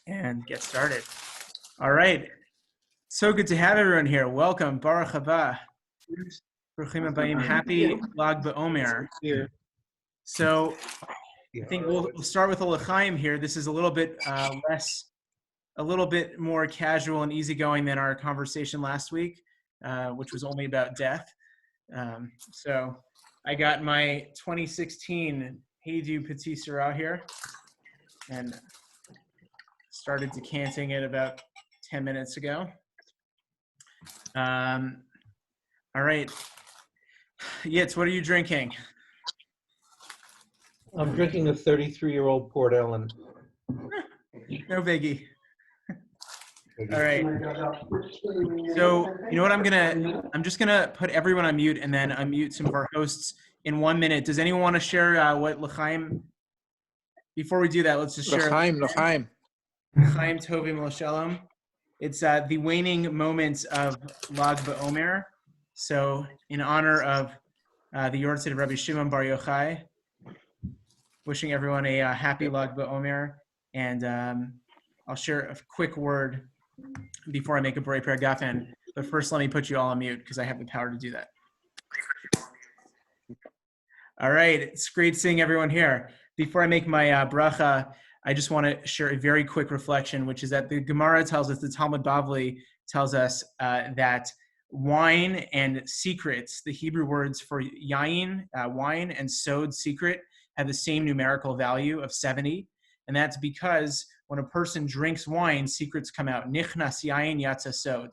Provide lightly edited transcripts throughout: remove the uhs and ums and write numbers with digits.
and get started. All right. So good to have everyone here. Welcome. Baruch haba. Bruchim habayim. Happy Lag BaOmer. So I think we'll start with a l'chaim here. This is a little bit a little bit more casual and easygoing than our conversation last week, which was only about death. So I got my 2016 Hajdu Petit Syrah here and started decanting it about 10 minutes ago. All right. Yitz, what are you drinking? I'm drinking a 33-year-old Port Ellen. No biggie. All right. So, you know what I'm just gonna put everyone on mute and then unmute some of our hosts in 1 minute. Does anyone want to share what l'chaim? Before we do that, let's just share. L'chaim. L'chaim tovim l'shalom. It's the waning moments of Lag BaOmer. So, in honor of the Yortzeit of Rabbi Shimon Bar Yochai, wishing everyone a happy Lag BaOmer, and I'll share a quick word before I make a Borei Peri Gafen. But first, let me put you all on mute because I have the power to do that. All right, it's great seeing everyone here. Before I make my bracha, I just want to share a very quick reflection, which is that the Gemara tells us, the Talmud Bavli tells us that wine and secrets, the Hebrew words for yayin, wine, and sod, secret, have the same numerical value of 70. And that's because when a person drinks wine, secrets come out. Nichnas yayin yatsa sod.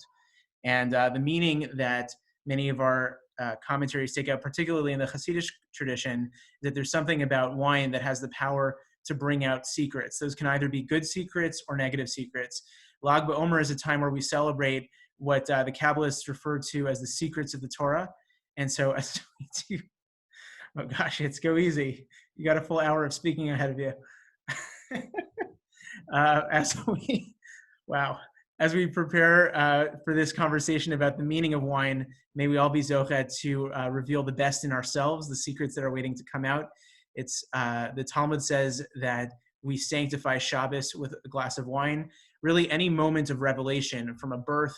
And the meaning that many of our commentaries take out, particularly in the Hasidic tradition, that there's something about wine that has the power to bring out secrets. Those can either be good secrets or negative secrets. Lag BaOmer is a time where we celebrate what the Kabbalists refer to as the secrets of the Torah. And so, as we do, oh gosh, it's go easy. You got a full hour of speaking ahead of you. As we prepare for this conversation about the meaning of wine, may we all be zochet to reveal the best in ourselves, the secrets that are waiting to come out. It's the Talmud says that we sanctify Shabbos with a glass of wine. Really, any moment of revelation, from a birth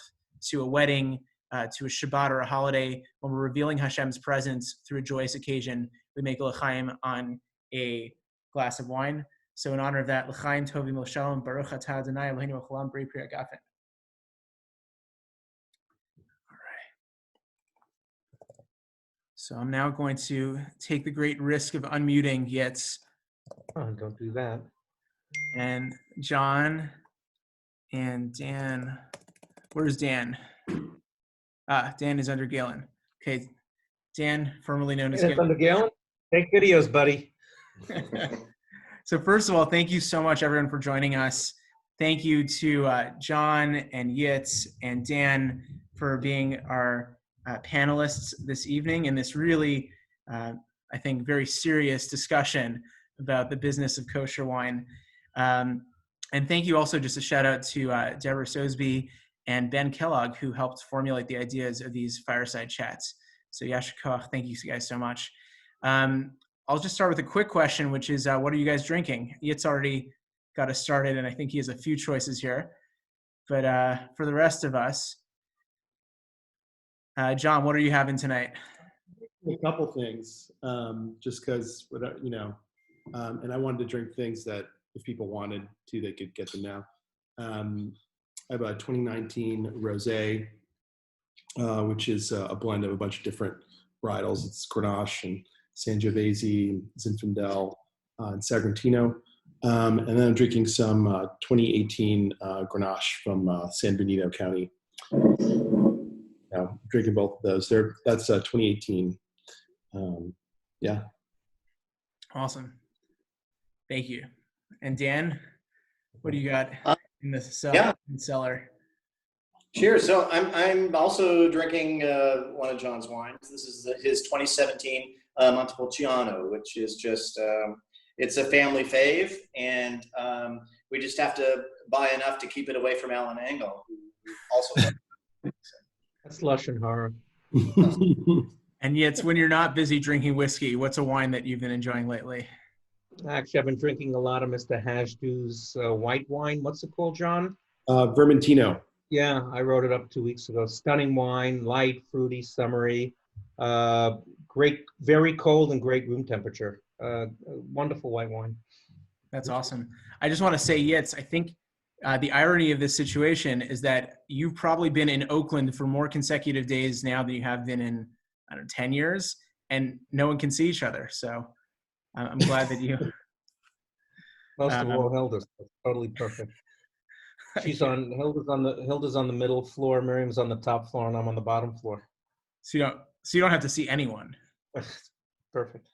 to a wedding to a Shabbat or a holiday, when we're revealing Hashem's presence through a joyous occasion, we make l'chaim on a glass of wine. So in honor of that, l'chaim tovim l'shalom, baruch atah Adonai Eloheinu v'cholam Borei Peri Gafen. All right. So I'm now going to take the great risk of unmuting Yitz. Oh, don't do that. And John and Dan. Where's Dan? Dan is under Galen. Okay, Dan, formerly known as Galen. Under Galen? Take videos, buddy. So first of all, thank you so much, everyone, for joining us. Thank you to John and Yitz and Dan for being our panelists this evening in this really, I think, very serious discussion about the business of kosher wine. And thank you also, just a shout out to Deborah Sosby and Ben Kellogg, who helped formulate the ideas of these fireside chats. So Yasher Koach, thank you guys so much. I'll just start with a quick question, which is, what are you guys drinking? Yitz already got us started, and I think he has a few choices here. But for the rest of us, John, what are you having tonight? A couple things, just because, and I wanted to drink things that if people wanted to, they could get them now. I have a 2019 Rosé, which is a blend of a bunch of different varietals. It's Grenache and Sangiovese, Zinfandel, and Sagrantino. And then I'm drinking some 2018 Grenache from San Benito County. I'm drinking both of those. That's 2018. Yeah. Awesome. Thank you. And Dan, what do you got in the cellar? Sure. So I'm also drinking one of John's wines. This is his 2017 Montepulciano, which is just it's a family fave, and we just have to buy enough to keep it away from Alan Engel, who also. That's Lashon Hara. And yet, when you're not busy drinking whiskey, what's a wine that you've been enjoying lately? Actually, I've been drinking a lot of Mr. Hajdu's white wine. What's it called, John? Vermentino. Yeah, I wrote it up 2 weeks ago. Stunning wine, light, fruity, summery, great, very cold and great room temperature. Wonderful white wine. That's awesome. I just want to say, Yitz, I think the irony of this situation is that you've probably been in Oakland for more consecutive days now than you have been in, I don't know, 10 years, and no one can see each other. So I'm glad that you. Most of all, Hilda's totally perfect. Hilda's on the middle floor, Miriam's on the top floor, and I'm on the bottom floor. So you don't have to see anyone. Perfect.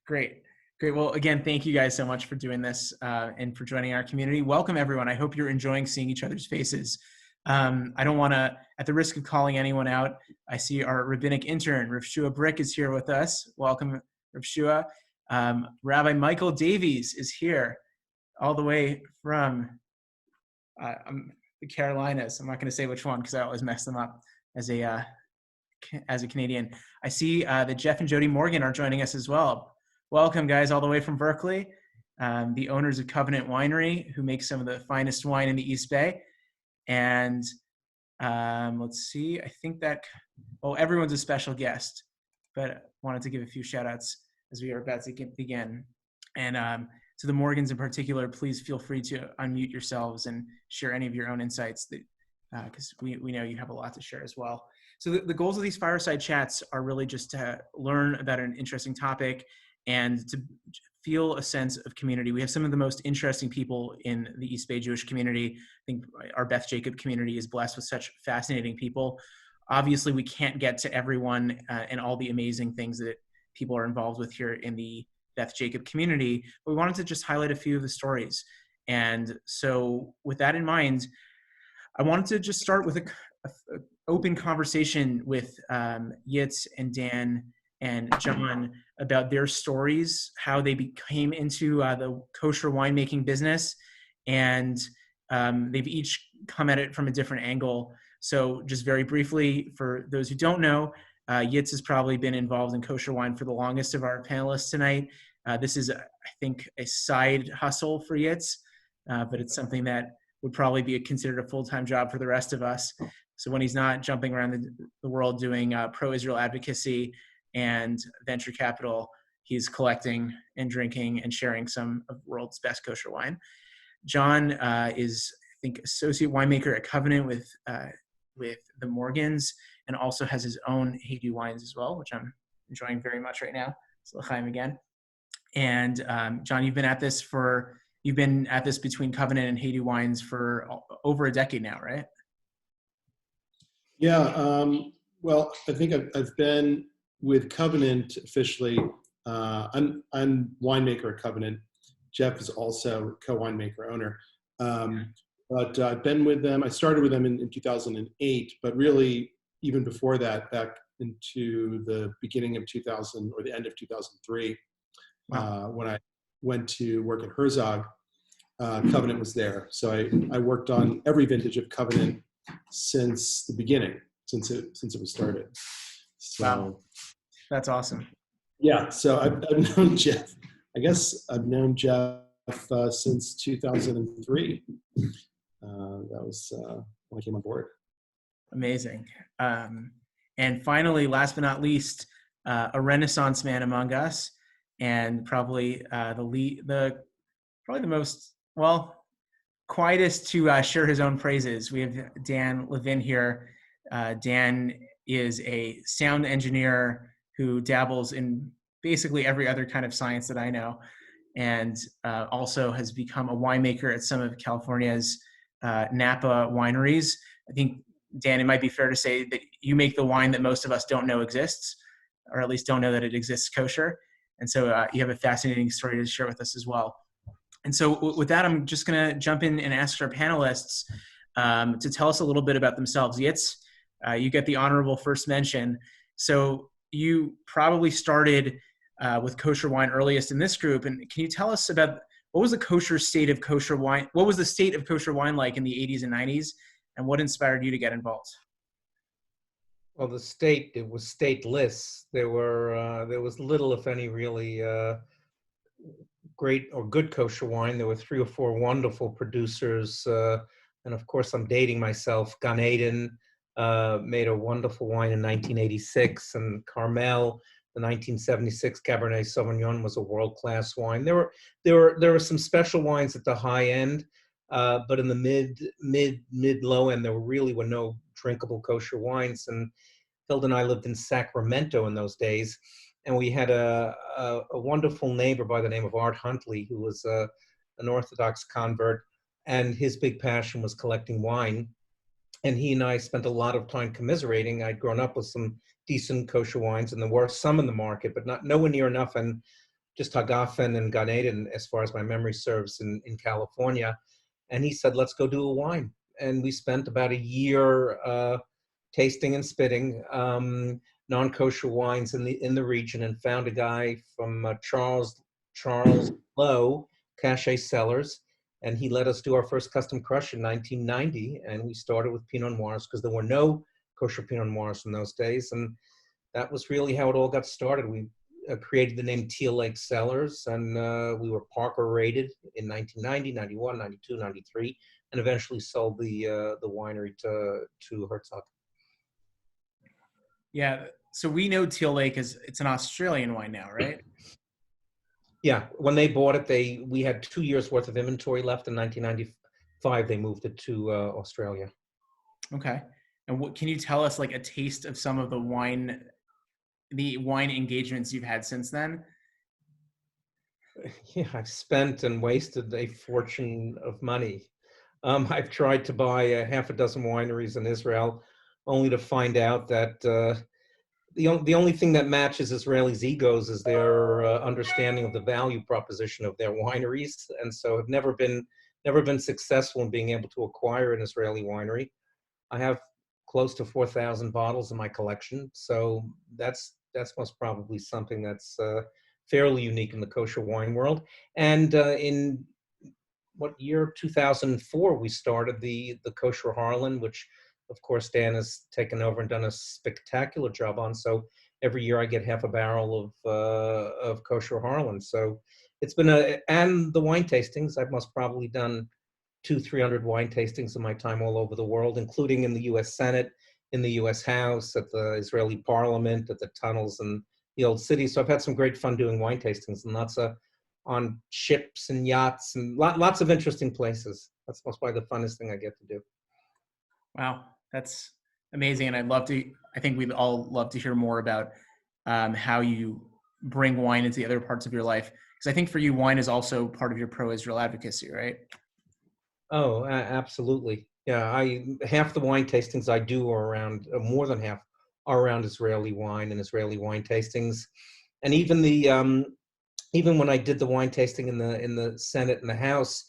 Great. Well, again, thank you guys so much for doing this and for joining our community. Welcome, everyone. I hope you're enjoying seeing each other's faces. I don't want to, at the risk of calling anyone out, I see our rabbinic intern, Rav Shua Brick, is here with us. Welcome, Rav Shua. Rabbi Michael Davies is here all the way from the Carolinas. I'm not going to say which one because I always mess them up as a Canadian. I see that Jeff and Jody Morgan are joining us as well. Welcome, guys, all the way from Berkeley, the owners of Covenant Winery, who make some of the finest wine in the East Bay. And let's see, I think that, everyone's a special guest, but wanted to give a few shout outs as we are about to begin. And to the Morgans in particular, please feel free to unmute yourselves and share any of your own insights because we know you have a lot to share as well. So the goals of these fireside chats are really just to learn about an interesting topic and to feel a sense of community. We have some of the most interesting people in the East Bay Jewish community. I think our Beth Jacob community is blessed with such fascinating people. Obviously, we can't get to everyone and all the amazing things that people are involved with here in the Beth Jacob community, but we wanted to just highlight a few of the stories. And so with that in mind, I wanted to just start with an open conversation with Yitz and Dan and John about their stories, how they became into the kosher winemaking business, and they've each come at it from a different angle. So just very briefly, for those who don't know, Yitz has probably been involved in kosher wine for the longest of our panelists tonight. This is, I think, a side hustle for Yitz, but it's something that would probably be considered a full-time job for the rest of us. So when he's not jumping around the world doing pro-Israel advocacy and venture capital, he's collecting and drinking and sharing some of the world's best kosher wine. John is, I think, associate winemaker at Covenant with the Morgans, and also has his own Hajdu wines as well, which I'm enjoying very much right now. So l'chaim again. And John, you've been at this between Covenant and Hajdu wines for over a decade now, right? Yeah. Well, I think I've been with Covenant officially. I'm winemaker at Covenant. Jeff is also co-winemaker owner. But I've been with them. I started with them in 2008, but really even before that, back into the beginning of 2000 or the end of 2003, wow. When I went to work at Herzog, Covenant was there. So I worked on every vintage of Covenant since the beginning, since it was started. So, wow, that's awesome. Yeah. So I've known Jeff. I guess I've known Jeff since 2003. That was when I came on board. Amazing. And finally, last but not least, a Renaissance man among us, and probably the most quietest to share his own praises. We have Dan Levin here. Dan is a sound engineer who dabbles in basically every other kind of science that I know, and also has become a winemaker at some of California's Napa wineries. I think, Dan, it might be fair to say that you make the wine that most of us don't know exists, or at least don't know that it exists kosher. And so you have a fascinating story to share with us as well. And so with that, I'm just going to jump in and ask our panelists to tell us a little bit about themselves. Yitz, you get the honorable first mention. So you probably started with kosher wine earliest in this group. And can you tell us about what was the state of kosher wine like in the 80s and 90s? And what inspired you to get involved? Well, it was stateless. There was little, if any, really great or good kosher wine. There were 3 or 4 wonderful producers. And of course, I'm dating myself. Gan Eden made a wonderful wine in 1986, and Carmel, the 1976 Cabernet Sauvignon, was a world-class wine. There were some special wines at the high end, but in the mid-low end, there really were no drinkable kosher wines. And Hilda and I lived in Sacramento in those days, and we had a wonderful neighbor by the name of Art Huntley, who was an Orthodox convert, and his big passion was collecting wine. And he and I spent a lot of time commiserating. I'd grown up with some decent kosher wines, and there were some in the market, but nowhere near enough. And just Hagafen and Gan Eden, as far as my memory serves, in California. And he said, let's go do a wine. And we spent about a year tasting and spitting non-kosher wines in the region, and found a guy from Charles Lowe, Cache Cellars, and he let us do our first custom crush in 1990. And we started with Pinot Noirs because there were no kosher Pinot Noirs in those days, and that was really how it all got started. We created the name Teal Lake Cellars, and we were Parker rated in 1990, 91, 92, 93, and eventually sold the winery to Herzog. Yeah. So we know Teal Lake it's an Australian wine now, right? Yeah. When they bought it, we had 2 years worth of inventory left. In 1995, they moved it to Australia. Okay. And what can you tell us, like, a taste of some of the wine engagements you've had since then? Yeah, I've spent and wasted a fortune of money. I've tried to buy half a dozen wineries in Israel, only to find out that the only thing that matches Israelis' egos is their understanding of the value proposition of their wineries, and so have never been successful in being able to acquire an Israeli winery. I have close to 4,000 bottles in my collection, so that's most probably something that's fairly unique in the kosher wine world. And in what year? 2004, we started the Kosher Harlan, which of course Dan has taken over and done a spectacular job on. So every year I get half a barrel of Kosher Harlan. So it's been and the wine tastings, I've most probably done 200-300 wine tastings in my time all over the world, including in the U.S. Senate, in the U.S. House, at the Israeli Parliament, at the tunnels and the old city. So I've had some great fun doing wine tastings, and lots of on ships and yachts, and lots of interesting places. That's probably the funnest thing I get to do. Wow, that's amazing. And I think we'd all love to hear more about how you bring wine into the other parts of your life. Because I think for you, wine is also part of your pro-Israel advocacy, right? Oh, absolutely. Yeah, half the wine tastings I do are around, more than half are around Israeli wine and Israeli wine tastings. And even even when I did the wine tasting in the Senate and the House,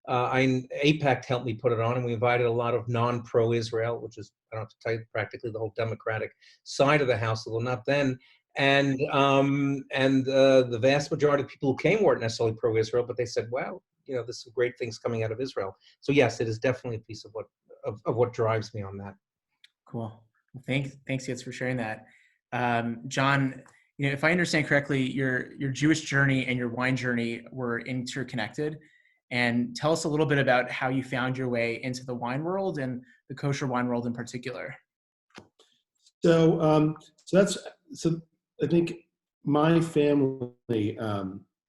AIPAC helped me put it on, and we invited a lot of non-pro-Israel, which is, I don't have to tell you, practically the whole Democratic side of the House, although not then. And the vast majority of people who came weren't necessarily pro-Israel, but they said, "Wow, there's some great things coming out of Israel." So yes, it is definitely a piece of what drives me on that. Cool. Well, thanks, Yitz, for sharing that. John, if I understand correctly, your Jewish journey and your wine journey were interconnected. And tell us a little bit about how you found your way into the wine world and the kosher wine world in particular. So I think my family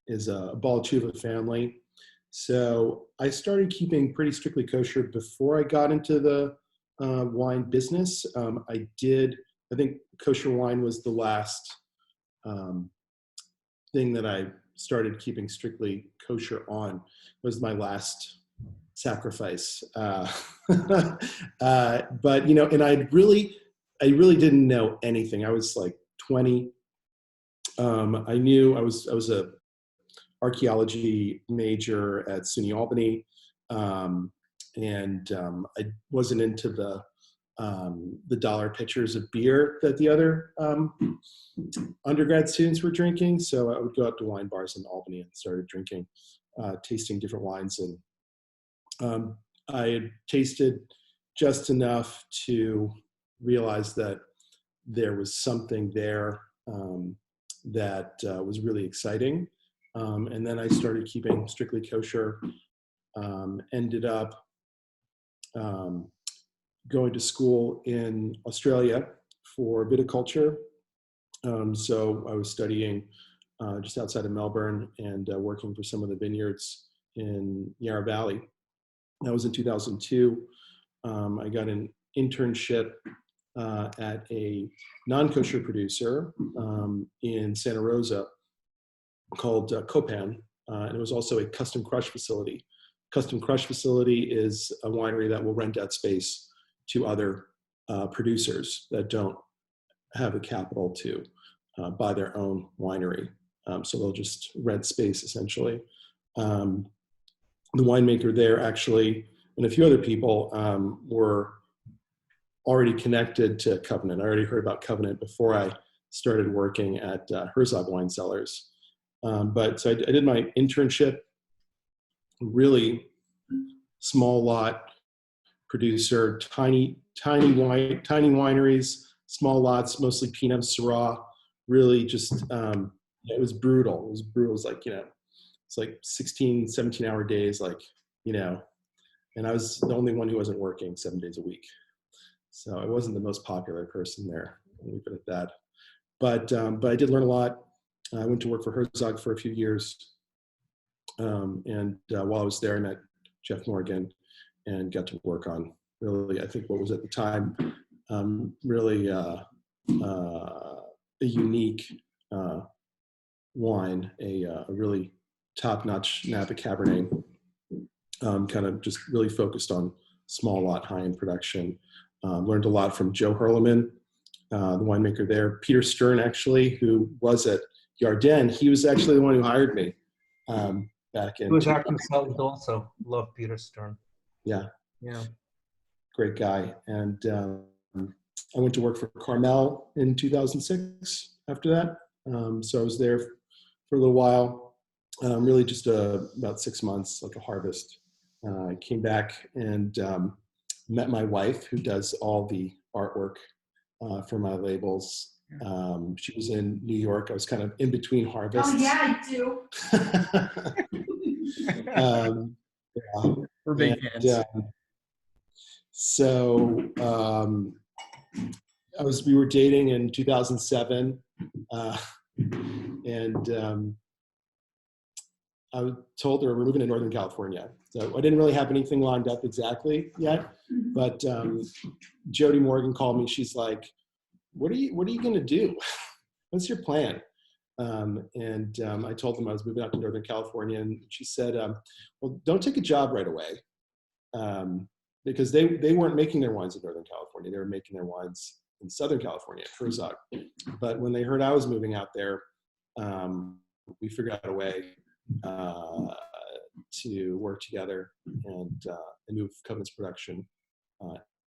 is a Baal Tshuva family. So I started keeping pretty strictly kosher before I got into the wine business. I think kosher wine was the last thing that I started keeping strictly kosher on. Was my last sacrifice. But, and I really didn't know anything. I was like 20. I knew I was a archaeology major at SUNY Albany. I wasn't into the dollar pitchers of beer that the other undergrad students were drinking. So I would go out to wine bars in Albany and started drinking, tasting different wines. And I had tasted just enough to realize that there was something there that was really exciting. And then I started keeping strictly kosher. Ended up going to school in Australia for viticulture. So I was studying just outside of Melbourne and working for some of the vineyards in Yarra Valley. That was in 2002. I got an internship at a non-kosher producer in Santa Rosa called Copan, and it was also a custom crush facility. Custom crush facility is a winery that will rent out space to other producers that don't have the capital to buy their own winery. So they'll just rent space essentially. The winemaker there actually, and a few other people were already connected to Covenant. I already heard about Covenant before I started working at Herzog Wine Cellars. But so I did my internship, really small lot producer, tiny wineries, small lots, mostly Pinot Syrah. Really just, it was brutal. It was brutal. It was like, it's like 16, 17-hour days, like, and I was the only one who wasn't working 7 days a week. So I wasn't the most popular person there. I'll leave it at that. But I did learn a lot. I went to work for Herzog for a few years. And while I was there, I met Jeff Morgan and got to work on really, I think what was at the time, really a unique wine, a really top-notch Napa Cabernet, kind of just really focused on small lot, high-end production. Learned a lot from Joe Herleman, the winemaker there. Peter Stern, actually, who was at Yarden, he was actually the one who hired me back in. He was our consultant also. Love Peter Stern. Yeah. Yeah. Great guy. And I went to work for Carmel in 2006 after that. So I was there for a little while, really just about 6 months, like a harvest. I came back and met my wife, who does all the artwork for my labels. She was in New York. I was kind of in between harvests. Oh yeah, I do. Yeah. We're big fans. So we were dating in 2007, and I told her we're moving to Northern California. So I didn't really have anything lined up exactly yet, but Jody Morgan called me. She's like, "What are you going to do? What's your plan?" And I told them I was moving out to Northern California, and she said, "Well, don't take a job right away." Because they weren't making their wines in Northern California. They were making their wines in Southern California, at Herzog. But when they heard I was moving out there, we figured out a way to work together and move Covenant's production,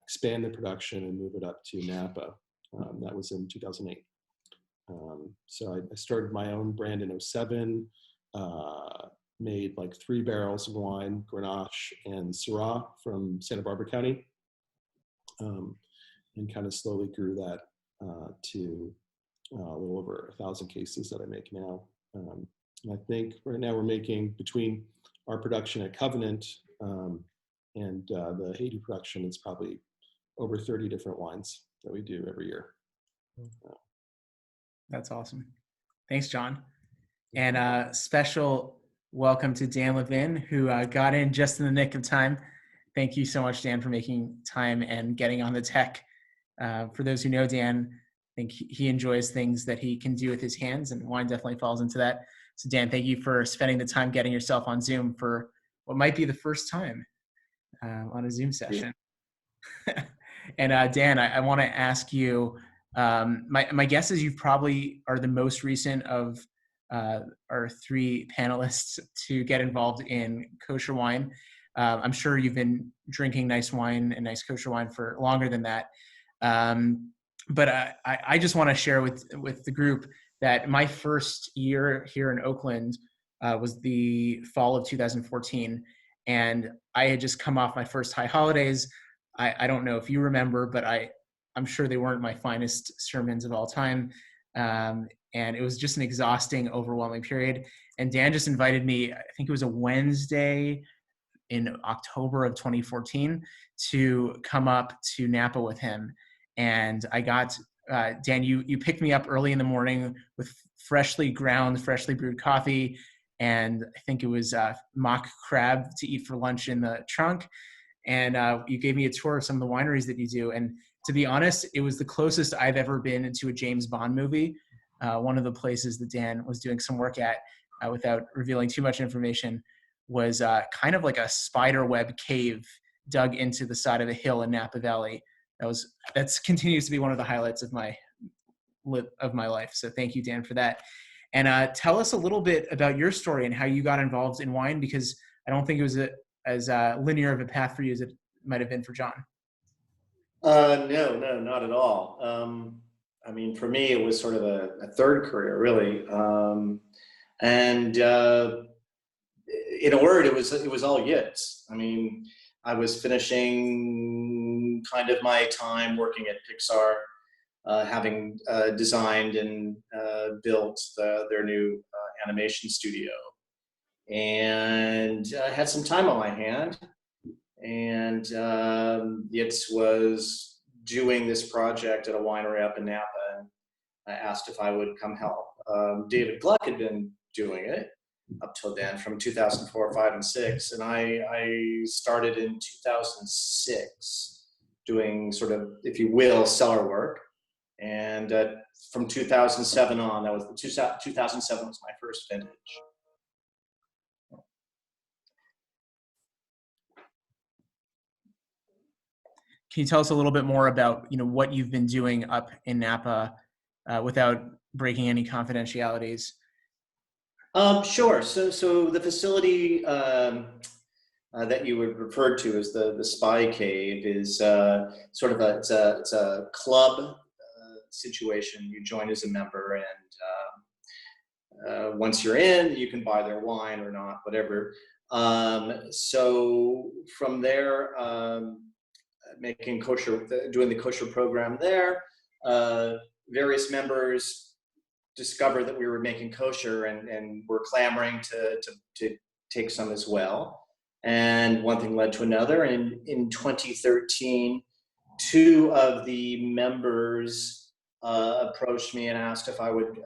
expand the production and move it up to Napa. That was in 2008. So I started my own brand in 2007, made like 3 barrels of wine, Grenache and Syrah from Santa Barbara County, and kind of slowly grew that to a little over 1,000 cases that I make now. And I think right now we're making, between our production at Covenant and the Hajdu production, it's probably over 30 different wines that we do every year. That's awesome. Thanks, John. And special welcome to Dan Levin, who got in just in the nick of time. Thank you so much, Dan, for making time and getting on the tech. For those who know Dan, I think he enjoys things that he can do with his hands, and wine definitely falls into that. So Dan, thank you for spending the time getting yourself on Zoom for what might be the first time on a Zoom session. And Dan, I want to ask you, my guess is you probably are the most recent of our 3 panelists to get involved in kosher wine. I'm sure you've been drinking nice wine and nice kosher wine for longer than that. But I just want to share with the group that my first year here in Oakland was the fall of 2014. And I had just come off my first high holidays. I don't know if you remember, but I'm sure they weren't my finest sermons of all time. and it was just an exhausting, overwhelming period. And Dan just invited me, I think it was a Wednesday in October of 2014, to come up to Napa with him. And I got, Dan, you picked me up early in the morning with freshly ground, freshly brewed coffee. And I think it was mock crab to eat for lunch in the trunk. And you gave me a tour of some of the wineries that you do. And to be honest, it was the closest I've ever been to a James Bond movie. One of the places that Dan was doing some work at, without revealing too much information, was kind of like a spider web cave dug into the side of a hill in Napa Valley. That continues to be one of the highlights of my life. So thank you, Dan, for that. And tell us a little bit about your story and how you got involved in wine, because I don't think it was as linear of a path for you as it might have been for John. No, not at all. I mean, for me, it was sort of a third career, really. And in a word, it was all Yitz. I mean, I was finishing kind of my time working at Pixar, having designed and built their new animation studio. And I had some time on my hand, and Yitz was doing this project at a winery up in Napa, and I asked if I would come help. David Gluck had been doing it up till then, from 2004, 5, and 6, and I started in 2006 doing sort of, if you will, cellar work. And from 2007 on, 2007 was my first vintage. Can you tell us a little bit more about, what you've been doing up in Napa without breaking any confidentialities? Sure. So the facility that you would refer to as the Spy Cave is sort of it's a club situation. You join as a member, and once you're in, you can buy their wine or not, whatever. So from there, making kosher, doing the kosher program there, various members discovered that we were making kosher and were clamoring to take some as well. And one thing led to another. And in 2013, 2 of the members approached me and asked if I would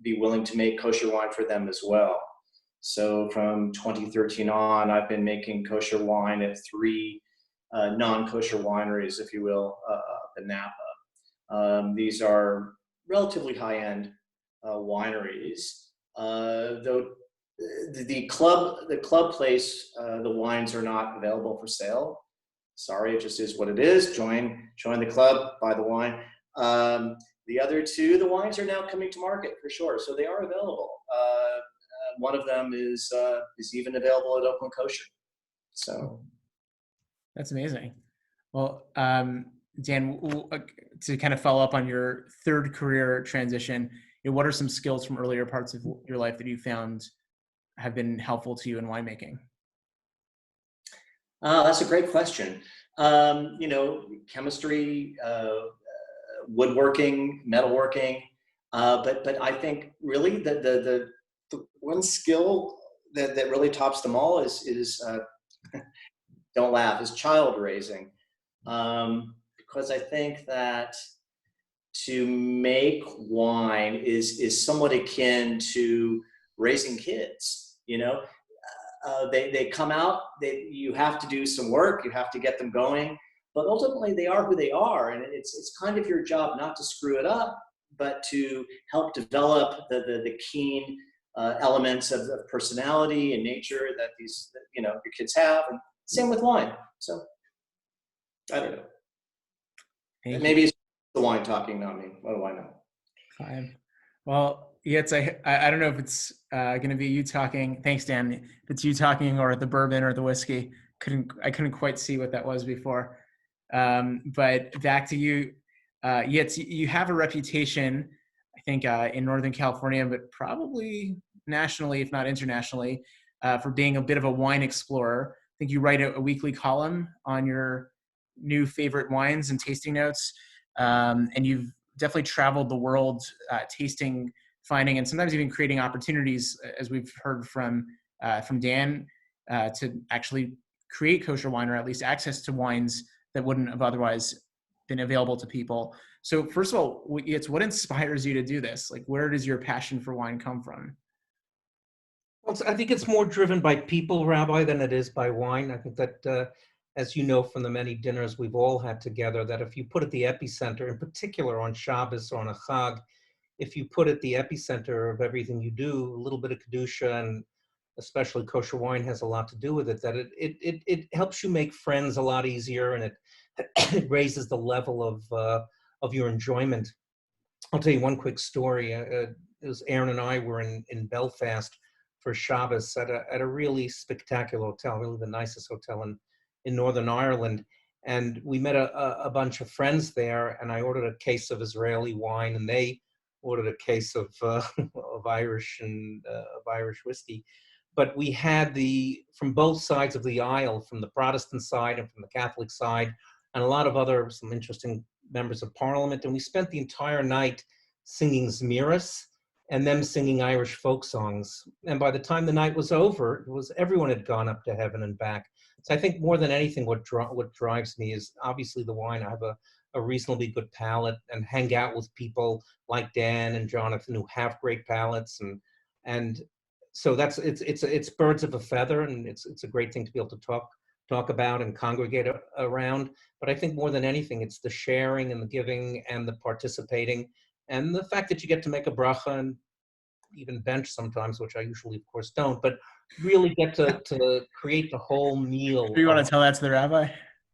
be willing to make kosher wine for them as well. So from 2013 on, I've been making kosher wine at 3 non-kosher wineries, if you will, up in Napa. These are relatively high-end wineries, though the club place, the wines are not available for sale. Sorry, it just is what it is. Join the club, buy the wine. The other 2, the wines are now coming to market for sure, so they are available. One of them is even available at Oakland Kosher. So that's amazing. Well, Dan, to kind of follow up on your third career transition, what are some skills from earlier parts of your life that you found have been helpful to you in winemaking? That's a great question. Chemistry, woodworking, metalworking, but I think really the one skill that really tops them all is don't laugh, is child raising. Because I think that to make wine is somewhat akin to raising kids. They come out, you have to do some work, you have to get them going, but ultimately they are who they are, and it's kind of your job not to screw it up, but to help develop the keen elements of personality and nature that your kids have, and same with wine. So I don't know. Maybe it's the wine talking, not me. What do I know? Fine. Well, Yitz, I don't know if it's going to be you talking. Thanks, Dan. If it's you talking or the bourbon or the whiskey, I couldn't quite see what that was before. But back to you, Yitz. You have a reputation, I think, in Northern California, but probably nationally, if not internationally, for being a bit of a wine explorer. I think you write a weekly column on your new favorite wines and tasting notes, and you've definitely traveled the world, tasting, finding, and sometimes even creating opportunities, as we've heard from Dan, to actually create kosher wine, or at least access to wines that wouldn't have otherwise been available to people. So first of all, what inspires you to do this? Like, where does your passion for wine come from? Well, I think it's more driven by people, Rabbi, than it is by wine. I think that, as you know from the many dinners we've all had together, that if you put at the epicenter, in particular on Shabbos or on a Chag, if you put at the epicenter of everything you do, a little bit of Kedusha, and especially kosher wine has a lot to do with it, that it helps you make friends a lot easier, and it raises the level of your enjoyment. I'll tell you one quick story. It was Aaron and I were in Belfast for Shabbos at a really spectacular hotel, really the nicest hotel in Northern Ireland. And we met a bunch of friends there, and I ordered a case of Israeli wine, and they ordered a case of Irish whiskey. But we had from both sides of the aisle, from the Protestant side and from the Catholic side, and a lot of some interesting members of parliament. And we spent the entire night singing Zmiris and them singing Irish folk songs. And by the time the night was over, everyone had gone up to heaven and back. So I think more than anything, what drives me is obviously the wine. I have a reasonably good palate, and hang out with people like Dan and Jonathan who have great palates, and so it's birds of a feather, and it's a great thing to be able to talk about and congregate around. But I think more than anything, it's the sharing and the giving and the participating, and the fact that you get to make a bracha and even bench sometimes, which I usually, of course, don't, but really get to create the whole meal. Do you want to tell that to the rabbi?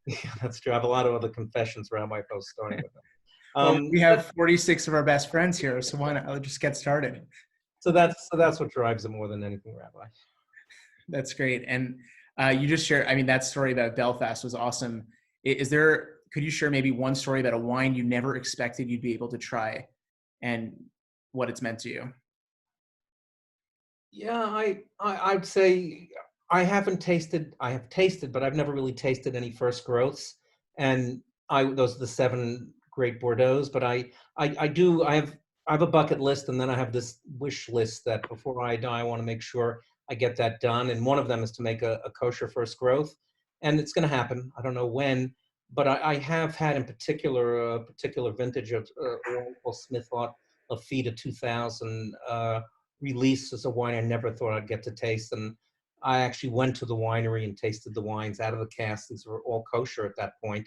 Yeah, that's true. I have a lot of other confessions around my post starting with them. Well, we have 46 of our best friends here, so why not? I'll just get started. So that's what drives it more than anything, Rabbi. That's great. And you just shared, I mean, that story about Belfast was awesome. Could you share maybe one story about a wine you never expected you'd be able to try and what it's meant to you? Yeah, I'd say I have tasted, but I've never really tasted any first growths. And those are the 7 great Bordeaux's, but I have a bucket list, and then I have this wish list that before I die, I want to make sure I get that done. And one of them is to make a kosher first growth. And it's going to happen. I don't know when, but I have had in particular a particular vintage of Smith Lafita 2000 release as a wine I never thought I'd get to taste. And I actually went to the winery and tasted the wines out of the cask. These were all kosher at that point.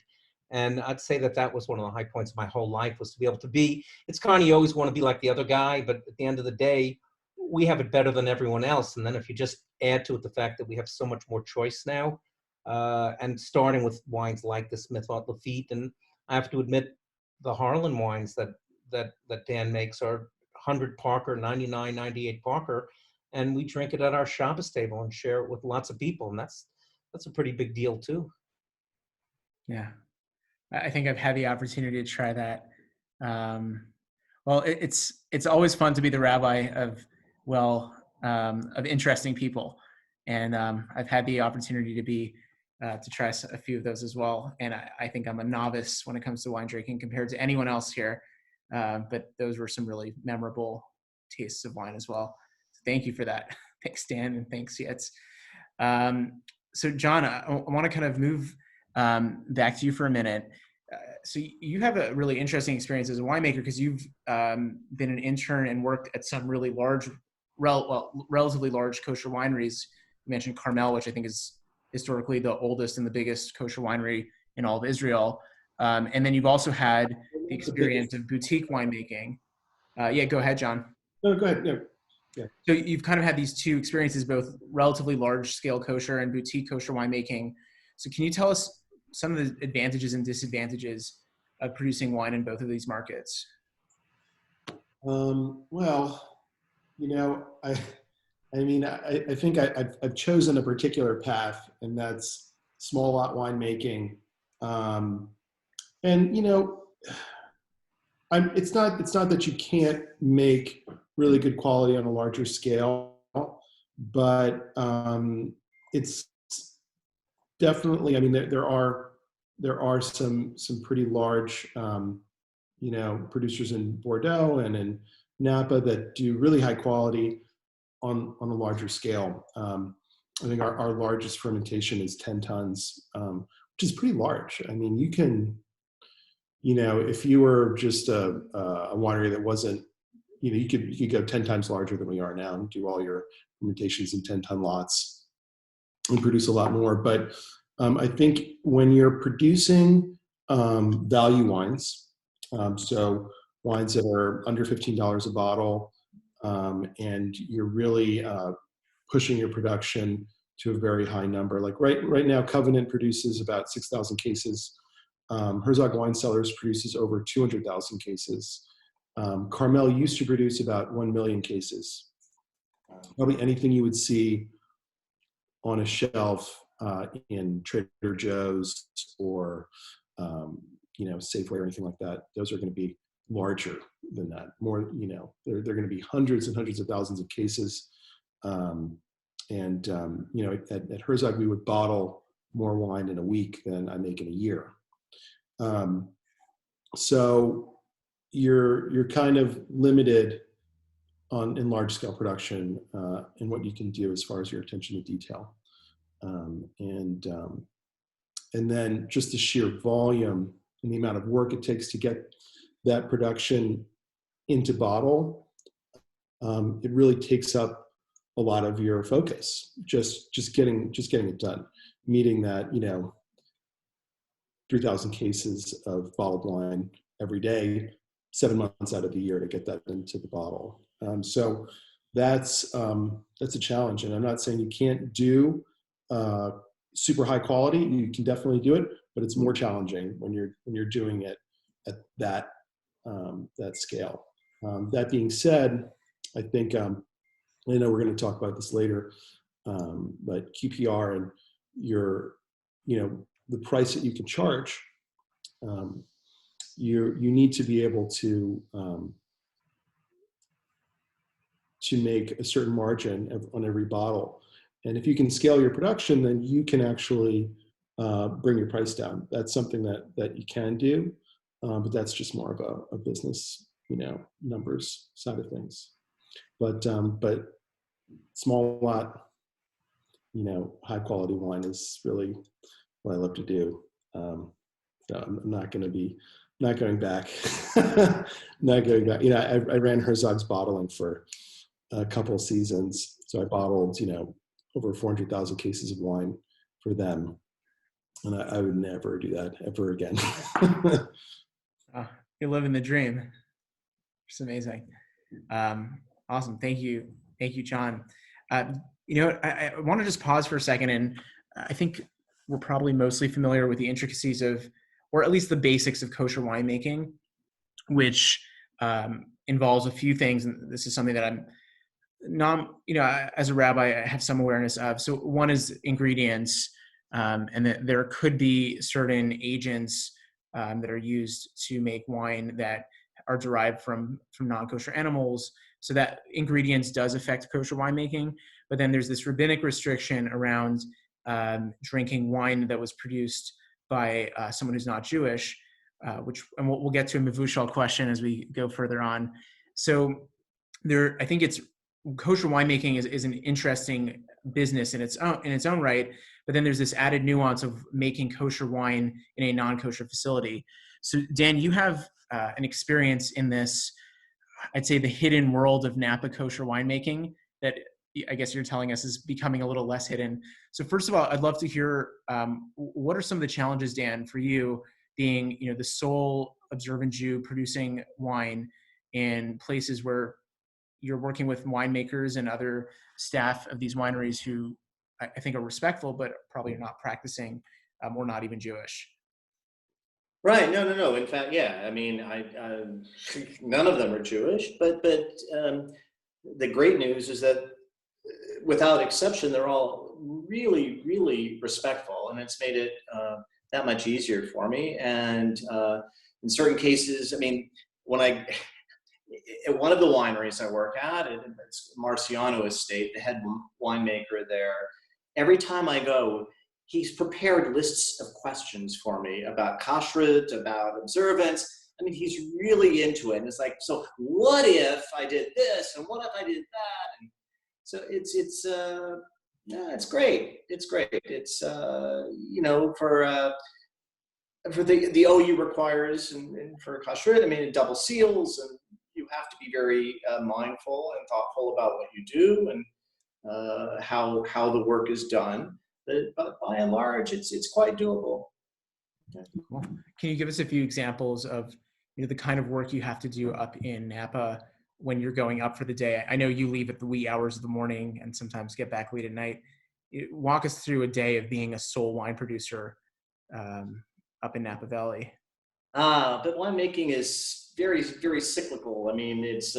And I'd say that was one of the high points of my whole life, was to be able to be, it's kind of, you always want to be like the other guy, but at the end of the day, we have it better than everyone else. And then if you just add to it the fact that we have so much more choice now, and starting with wines like the Smith Lafite, and I have to admit, the Harlan wines that Dan makes are 100 Parker, 99, 98 Parker, and we drink it at our Shabbos table and share it with lots of people, and that's a pretty big deal too. Yeah, I think I've had the opportunity to try that. Well, it's always fun to be the rabbi of interesting people, and I've had the opportunity to try a few of those as well. And I think I'm a novice when it comes to wine drinking compared to anyone else here. But those were some really memorable tastes of wine as well. So thank you for that. Thanks, Dan, and thanks, Yitz. So John, I want to kind of move back to you for a minute. So you have a really interesting experience as a winemaker, because you've been an intern and worked at some really large, relatively large kosher wineries. You mentioned Carmel, which I think is historically the oldest and the biggest kosher winery in all of Israel. And then you've also had the experience of boutique winemaking. Yeah, go ahead, John. No, go ahead. Yeah. So you've kind of had these two experiences, both relatively large scale kosher and boutique kosher winemaking. So can you tell us some of the advantages and disadvantages of producing wine in both of these markets? Well, I think I've chosen a particular path, and that's small lot winemaking. It's not that you can't make really good quality on a larger scale, but it's definitely, there are some pretty large producers in Bordeaux and in Napa that do really high quality on a larger scale. I think our largest fermentation is 10 tons, which is pretty large. I mean, you can, if you were just a winery that wasn't, you could go 10 times larger than we are now and do all your fermentations in 10-ton lots and produce a lot more. But I think when you're producing value wines, so wines that are under $15 a bottle, and you're really pushing your production to a very high number. Like right now, Covenant produces about 6,000 cases. Herzog Wine Cellars produces over 200,000 cases. Carmel used to produce about 1 million cases. Probably anything you would see on a shelf in Trader Joe's or Safeway or anything like that, those are going to be larger than that. More, they're going to be hundreds and hundreds of thousands of cases. At Herzog, we would bottle more wine in a week than I make in a year. So you're kind of limited in large scale production in what you can do as far as your attention to detail. And then just the sheer volume and the amount of work it takes to get that production into bottle, it really takes up a lot of your focus. Just getting it done, meeting that 3,000 cases of bottled wine every day, 7 months out of the year to get that into the bottle. So that's a challenge, and I'm not saying you can't do super high quality. You can definitely do it, but it's more challenging when you're doing it at that scale. That being said, I think I know we're going to talk about this later, but QPR and the price that you can charge, you need to be able to make a certain margin on every bottle. And if you can scale your production, then you can actually bring your price down. That's something that you can do, but that's just more of a business, numbers side of things. But small lot, high quality wine is really what I love to do. So I'm not going back. Not going back. I ran Herzog's bottling for a couple of seasons. So I bottled, over 400,000 cases of wine for them. And I would never do that ever again. You're living the dream. It's amazing. Awesome. Thank you, John. I want to just pause for a second, and I think we're probably mostly familiar with the intricacies of, or at least the basics of kosher winemaking, which involves a few things. And this is something that I'm not, as a rabbi, I have some awareness of. So one is ingredients, and that there could be certain agents that are used to make wine that are derived from non-kosher animals. So that ingredients does affect kosher winemaking. But then there's this rabbinic restriction around drinking wine that was produced by someone who's not Jewish, and we'll get to a mevushal question as we go further on. So I think kosher winemaking is an interesting business in its own right. But then there's this added nuance of making kosher wine in a non-kosher facility. So Dan, you have an experience in this, I'd say, the hidden world of Napa kosher winemaking that I guess you're telling us is becoming a little less hidden. So first of all, I'd love to hear what are some of the challenges, Dan, for you being, the sole observant Jew producing wine in places where you're working with winemakers and other staff of these wineries who I think are respectful, but probably are not practicing or not even Jewish. Right. No. In fact, yeah. I mean, none of them are Jewish, but the great news is that without exception, they're all really, really respectful, and it's made it that much easier for me. And in certain cases, I mean, at one of the wineries I work at, it's Marciano Estate, the head winemaker there, every time I go, he's prepared lists of questions for me about kashrut, about observance, I mean, he's really into it. And it's like, so what if I did this, and what if I did that? And so yeah, it's great. It's great. It's you know, for the OU requires, and for Kosher, I mean, double seals, and you have to be very mindful and thoughtful about what you do and how the work is done. But by and large, it's quite doable. Cool. Can you give us a few examples of the kind of work you have to do up in Napa when you're going up for the day? I know you leave at the wee hours of the morning and sometimes get back late at night. Walk us through a day of being a sole wine producer up in Napa Valley. But winemaking is very, very cyclical. I mean, it's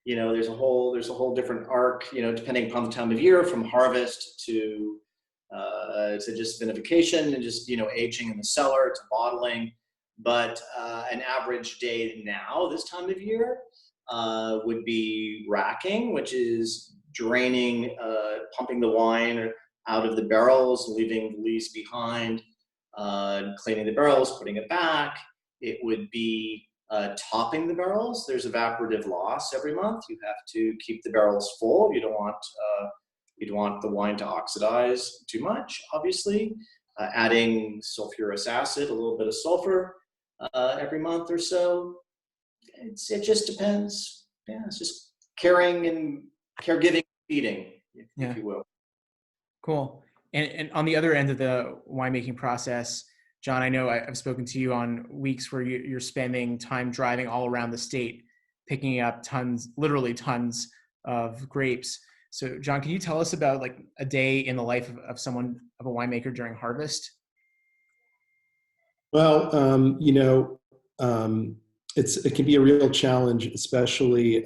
you know, there's a whole different arc, you know, depending upon the time of year, from harvest to just vinification and just, you know, aging in the cellar to bottling. But an average day now, this time of year, would be racking, which is draining, pumping the wine out of the barrels, leaving the lees behind, cleaning the barrels, putting it back. It would be topping the barrels. There's evaporative loss every month. You have to keep the barrels full. You don't want the wine to oxidize too much, obviously. Adding sulfurous acid, a little bit of sulfur every month or so. It just depends. Yeah, it's just caring and caregiving, feeding, if you will. Cool. And on the other end of the winemaking process, John, I know I've spoken to you on weeks where you're spending time driving all around the state, picking up literally tons of grapes. So John, can you tell us about like a day in the life of a winemaker during harvest? Well, you know, it can be a real challenge, especially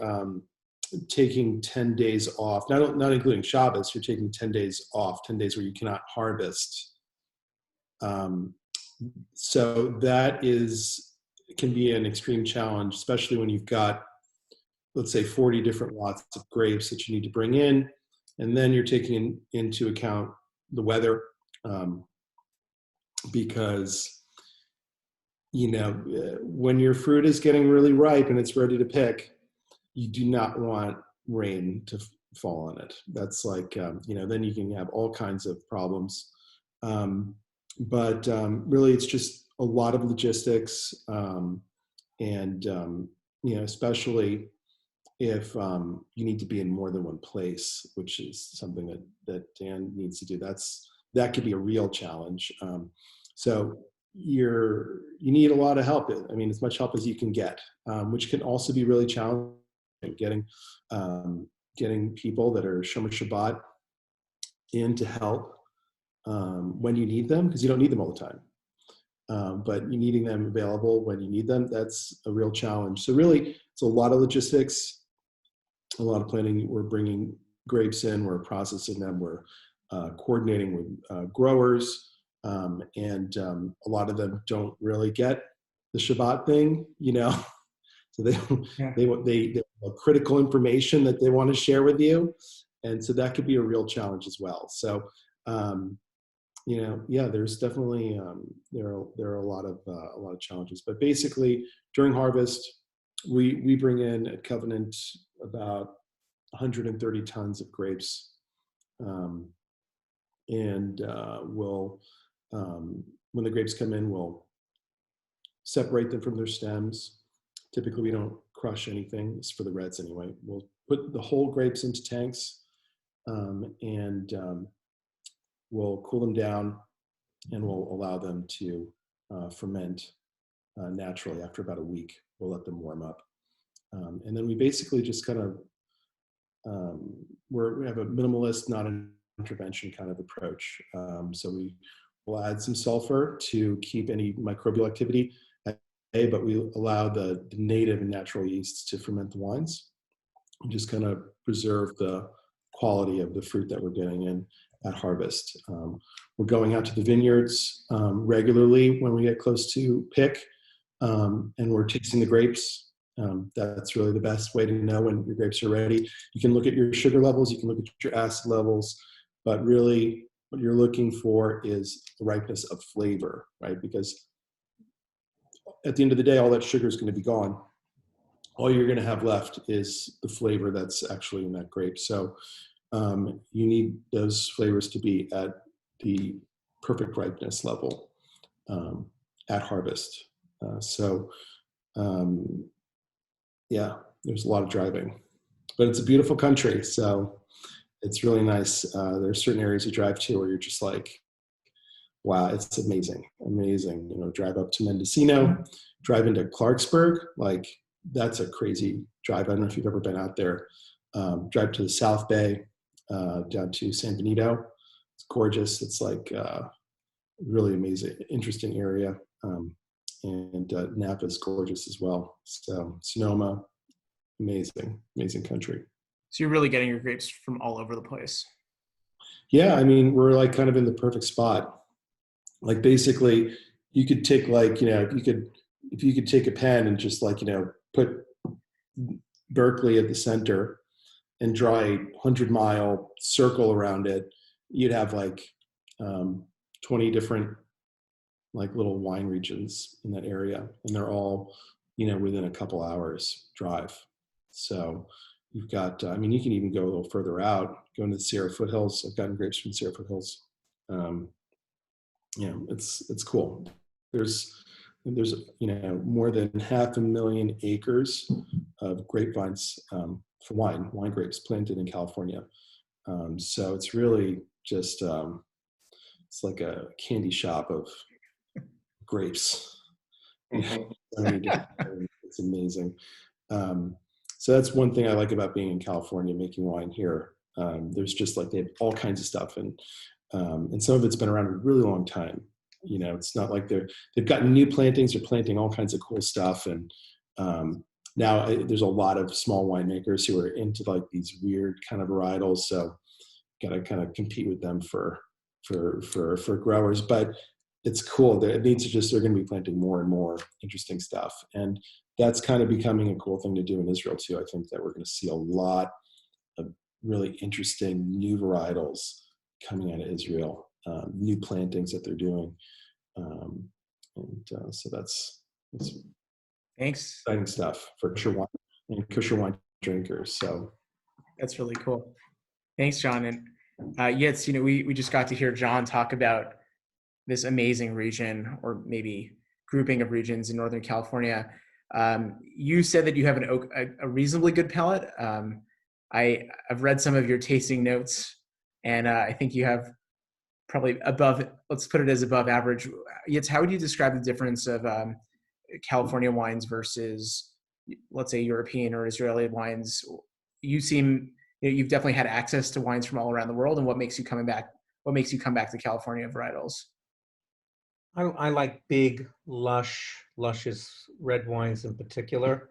taking 10 days off, not including Shabbos. You're taking 10 days off, 10 days where you cannot harvest. So that can be an extreme challenge, especially when you've got, let's say, 40 different lots of grapes that you need to bring in, and then you're taking into account the weather, because you know, when your fruit is getting really ripe and it's ready to pick, you do not want rain to fall on it. That's like, you know, then you can have all kinds of problems. But really, it's just a lot of logistics, and you know, especially if you need to be in more than one place, which is something that Dan needs to do. That could be a real challenge. So you need a lot of help. I mean, as much help as you can get, which can also be really challenging. Getting people that are Shomer Shabbat in to help when you need them, because you don't need them all the time. But you needing them available when you need them, that's a real challenge. So really, it's a lot of logistics, a lot of planning. We're bringing grapes in, we're processing them, we're coordinating with growers, and a lot of them don't really get the Shabbat thing, you know. So they have critical information that they want to share with you, and so that could be a real challenge as well. So, you know, yeah, there's definitely there are a lot of challenges. But basically, during harvest, we bring in at Covenant about 130 tons of grapes, and we'll when the grapes come in, we'll separate them from their stems. Typically, we don't crush anything. It's for the reds anyway. We'll put the whole grapes into tanks, and we'll cool them down, and we'll allow them to ferment naturally. After about a week, we'll let them warm up. And then we basically just kind of, we have a minimalist, not an intervention kind of approach. So we'll add some sulfur to keep any microbial activity, but we allow the native and natural yeasts to ferment the wines and just kind of preserve the quality of the fruit that we're getting in at harvest. We're going out to the vineyards regularly when we get close to pick, and we're tasting the grapes. That's really the best way to know when your grapes are ready. You can look at your sugar levels, you can look at your acid levels, but really what you're looking for is the ripeness of flavor, right? Because at the end of the day, all that sugar is going to be gone. All you're going to have left is the flavor that's actually in that grape. So you need those flavors to be at the perfect ripeness level at harvest. Yeah, there's a lot of driving, but it's a beautiful country. So it's really nice. There are certain areas you drive to where you're just like, wow, it's amazing. You know, drive up to Mendocino, drive into Clarksburg. Like, that's a crazy drive. I don't know if you've ever been out there. Drive to the South Bay, down to San Benito. It's gorgeous. It's like really amazing, interesting area. And Napa is gorgeous as well. So Sonoma, amazing country. So you're really getting your grapes from all over the place. Yeah, I mean, we're like kind of in the perfect spot. Like, basically, you could take, like, you know, if you could take a pen and just, like, you know, put Berkeley at the center and draw a 100-mile circle around it, you'd have like 20 different, like, little wine regions in that area, and they're all, you know, within a couple hours drive. So you've got, I mean, you can even go a little further out, go into the Sierra foothills. I've gotten grapes from the Sierra foothills. You know, it's cool. There's, you know, more than 500,000 acres of grapevines for wine grapes planted in California. So it's really just, it's like a candy shop of grapes. It's amazing. So that's one thing I like about being in California, making wine here. There's just, like, they have all kinds of stuff, and some of it's been around a really long time. You know, it's not like they've gotten new plantings. They're planting all kinds of cool stuff, and now there's a lot of small winemakers who are into, like, these weird kind of varietals. So got to kind of compete with them for growers, but it's cool. It means they're going to be planting more and more interesting stuff, and that's kind of becoming a cool thing to do in Israel too. I think that we're going to see a lot of really interesting new varietals coming out of Israel, new plantings that they're doing, so that's Thanks. exciting stuff for kosher wine and kosher wine drinkers. So That's really cool. Thanks, John. And Yitz, you know, we just got to hear John talk about this amazing region, or maybe grouping of regions in Northern California. You said that you have a reasonably good palate. I've read some of your tasting notes, and I think you have probably above, let's put it as above average. Yitz, how would you describe the difference of California wines versus, let's say, European or Israeli wines? You seem, you know, you've definitely had access to wines from all around the world, and what makes you come back to California varietals? I like big, luscious red wines in particular.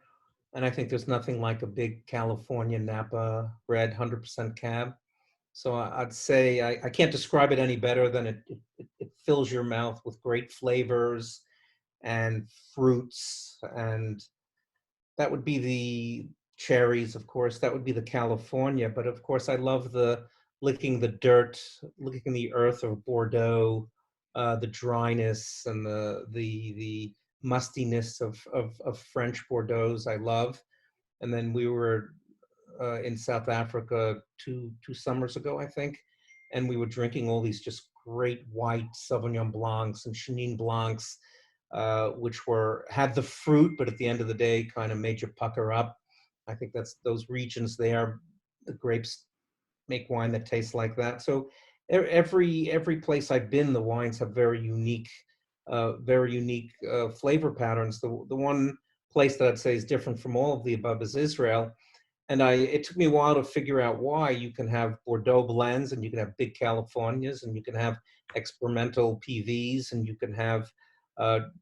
And I think there's nothing like a big California Napa red 100% cab. So I'd say I can't describe it any better than it fills your mouth with great flavors and fruits. And that would be the cherries, of course. That would be the California. But of course, I love the licking the dirt, licking the earth of Bordeaux, the dryness and the mustiness of French Bordeaux's I love. And then we were in South Africa two summers ago, I think, and we were drinking all these just great white Sauvignon Blancs and Chenin Blancs, which had the fruit, but at the end of the day kind of made you pucker up. I think that's those regions there, the grapes make wine that tastes like that. So every place I've been, the wines have very unique flavor patterns. The one place that I'd say is different from all of the above is Israel. And it took me a while to figure out why. You can have Bordeaux blends, and you can have big Californias, and you can have experimental PVs, and you can have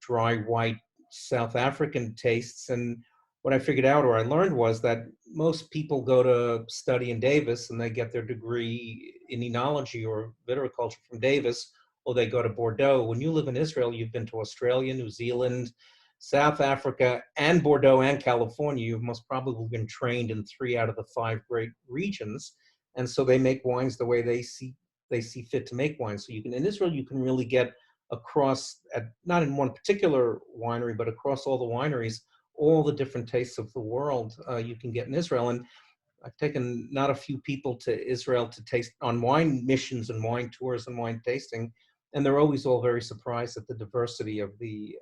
dry white South African tastes. And what I figured out, or I learned, was that most people go to study in Davis and they get their degree in enology or viticulture from Davis, or they go to Bordeaux. When you live in Israel, you've been to Australia, New Zealand, South Africa, and Bordeaux and California. You've most probably been trained in 3 out of the 5 great regions. And so they make wines the way they see fit to make wines. So in Israel, you can really get across, not in one particular winery, but across all the wineries, all the different tastes of the world you can get in Israel. And I've taken not a few people to Israel to taste on wine missions and wine tours and wine tasting, and they're always all very surprised at the diversity of the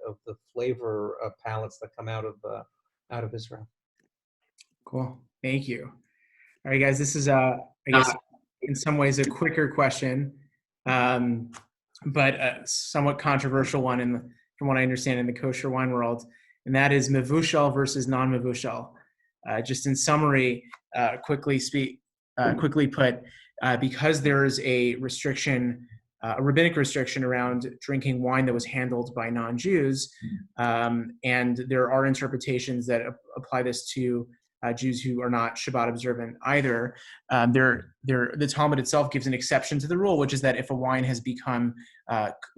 flavor palettes that come out of Israel. Cool. Thank you. All right, guys, this is, I guess, in some ways a quicker question, but a somewhat controversial one from what I understand in the kosher wine world, and that is mevushal versus non-mevushal. Just in summary, quickly put, because there is a restriction, a rabbinic restriction around drinking wine that was handled by non-Jews, and there are interpretations that apply this to Jews who are not Shabbat observant either. The Talmud itself gives an exception to the rule, which is that if a wine has become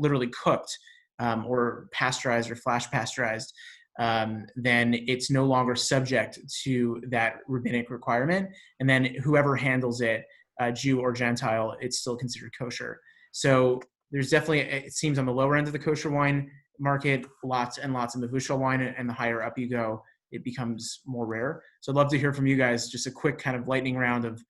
literally cooked or pasteurized or flash pasteurized, then it's no longer subject to that rabbinic requirement. And then whoever handles it, Jew or Gentile, it's still considered kosher. So there's definitely, it seems on the lower end of the kosher wine market, lots and lots of mevushal wine, and the higher up you go, it becomes more rare. So I'd love to hear from you guys, just a quick kind of lightning round of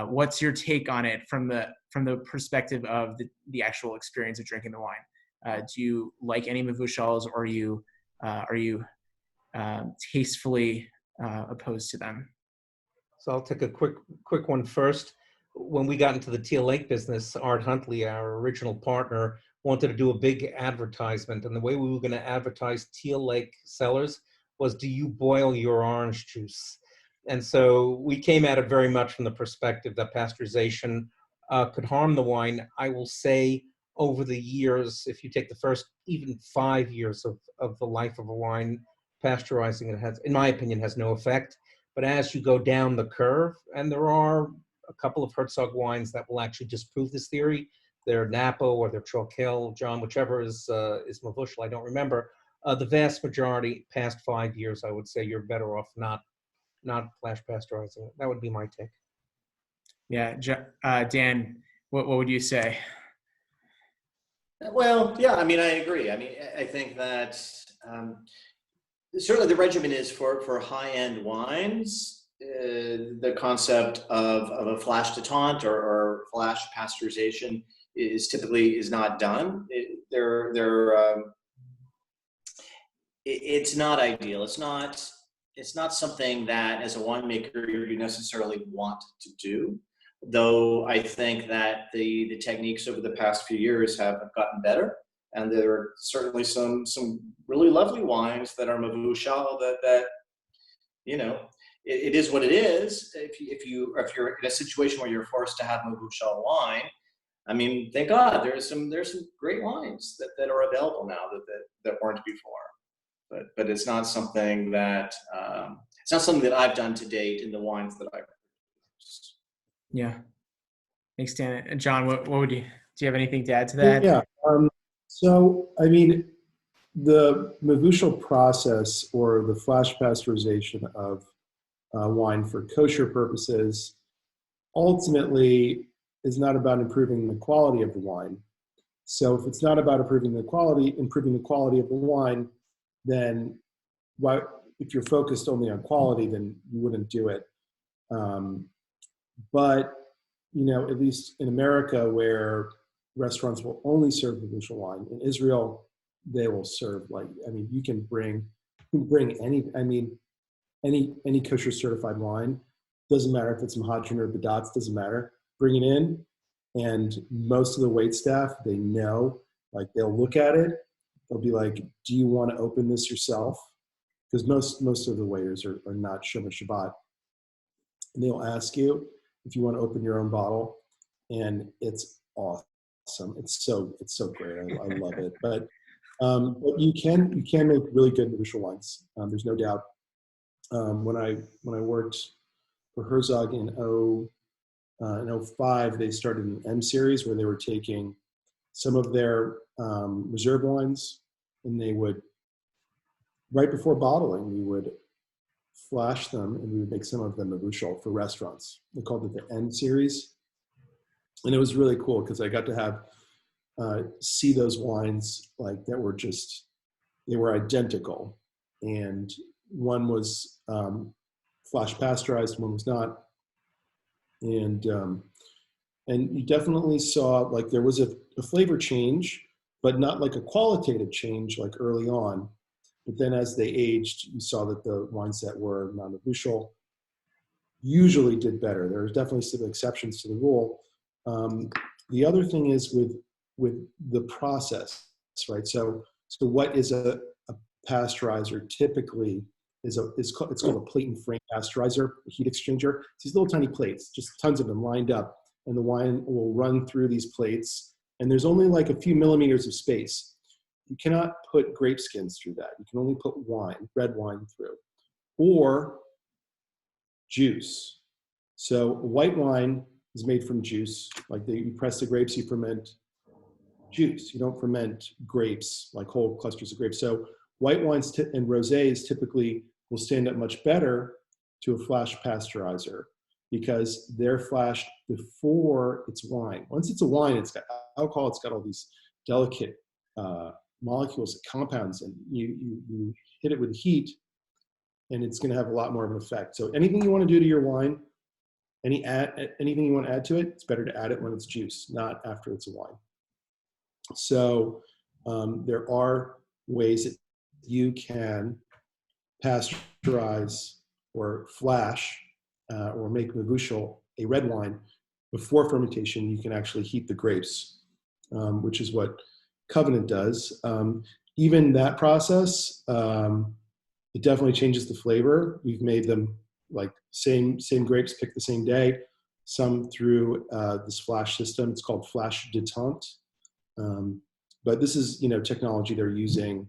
what's your take on it from the perspective of the actual experience of drinking the wine. Do you like any mevushals, or are you tastefully opposed to them? So I'll take a quick one first. When we got into the Teal Lake business, Art Huntley, our original partner, wanted to do a big advertisement. And the way we were going to advertise Teal Lake Cellars was, do you boil your orange juice? And so we came at it very much from the perspective that pasteurization could harm the wine. I will say over the years, if you take the first even 5 years of the life of a wine, pasteurizing it has, in my opinion, has no effect. But as you go down the curve, and there are a couple of Herzog wines that will actually disprove this theory. They're Napa or they're Chalk Hill, John, whichever is mevushal, I don't remember. The vast majority, past 5 years, I would say you're better off not flash pasteurizing it. That would be my take. Yeah, Dan, what would you say? Well, yeah, I mean, I agree. I mean, I think that certainly the regimen is for high-end wines. The concept of a flash détente or flash pasteurization is typically not done. It's not ideal. It's not something that as a winemaker you necessarily want to do. Though I think that the techniques over the past few years have gotten better, and there are certainly some really lovely wines that are mevushal that you know. It is what it is. If you're in a situation where you're forced to have mevushal wine, I mean, thank God there's some great wines that are available now that weren't before. But it's not something that I've done to date in the wines that I've produced. Yeah, thanks, Dan. And John, what would you? Do you have anything to add to that? Yeah. So I mean, the mevushal process or the flash pasteurization of wine for kosher purposes ultimately is not about improving the quality of the wine. So if it's not about improving the quality of the wine, then if you're focused only on quality, then you wouldn't do it. But at least in America, where restaurants will only serve mevushal wine, in Israel they will serve you can bring any kosher certified wine, doesn't matter if it's Hajdu or Badatz, doesn't matter. Bring it in, and most of the wait staff, they know, they'll look at it, they'll be like, do you want to open this yourself? Because most of the waiters are not Shomer Shabbat. And they'll ask you if you want to open your own bottle, and it's awesome. It's so great. I love it. But you can make really good mevushal wines. There's no doubt. When I worked for Herzog in 05, they started an M series where they were taking some of their reserve wines, and they would, right before bottling, we would flash them and we would make some of them mevushal for restaurants. They called it the M series. And it was really cool because I got to have see those wines like that were just, they were identical. And one was flash pasteurized, one was not. And you definitely saw like there was a flavor change, but not like a qualitative change like early on. But then as they aged, you saw that the wines that were non-nebuchal usually did better. There are definitely some exceptions to the rule. The other thing is with the process, right? So what is a pasteurizer typically it's called a plate and frame pasteurizer, a heat exchanger. It's these little tiny plates, just tons of them lined up, and the wine will run through these plates, and there's only like a few millimeters of space. You cannot put grape skins through that. You can only put wine, red wine through, or juice. So white wine is made from juice. Like you press the grapes, you ferment juice. You don't ferment grapes, like whole clusters of grapes. So white wines and rosés typically will stand up much better to a flash pasteurizer because they're flashed before it's wine. Once it's a wine, it's got alcohol, it's got all these delicate molecules, compounds, and you hit it with heat, and it's going to have a lot more of an effect. So anything you want to do to your wine, anything you want to add to it, it's better to add it when it's juice, not after it's a wine. So there are ways that you can pasteurize or flash or make nebuchal a red wine before fermentation. You can actually heat the grapes, which is what Covenant does. Even that process, it definitely changes the flavor. We've made them like same grapes picked the same day, some through this flash system. It's called flash détente. But this is, technology they're using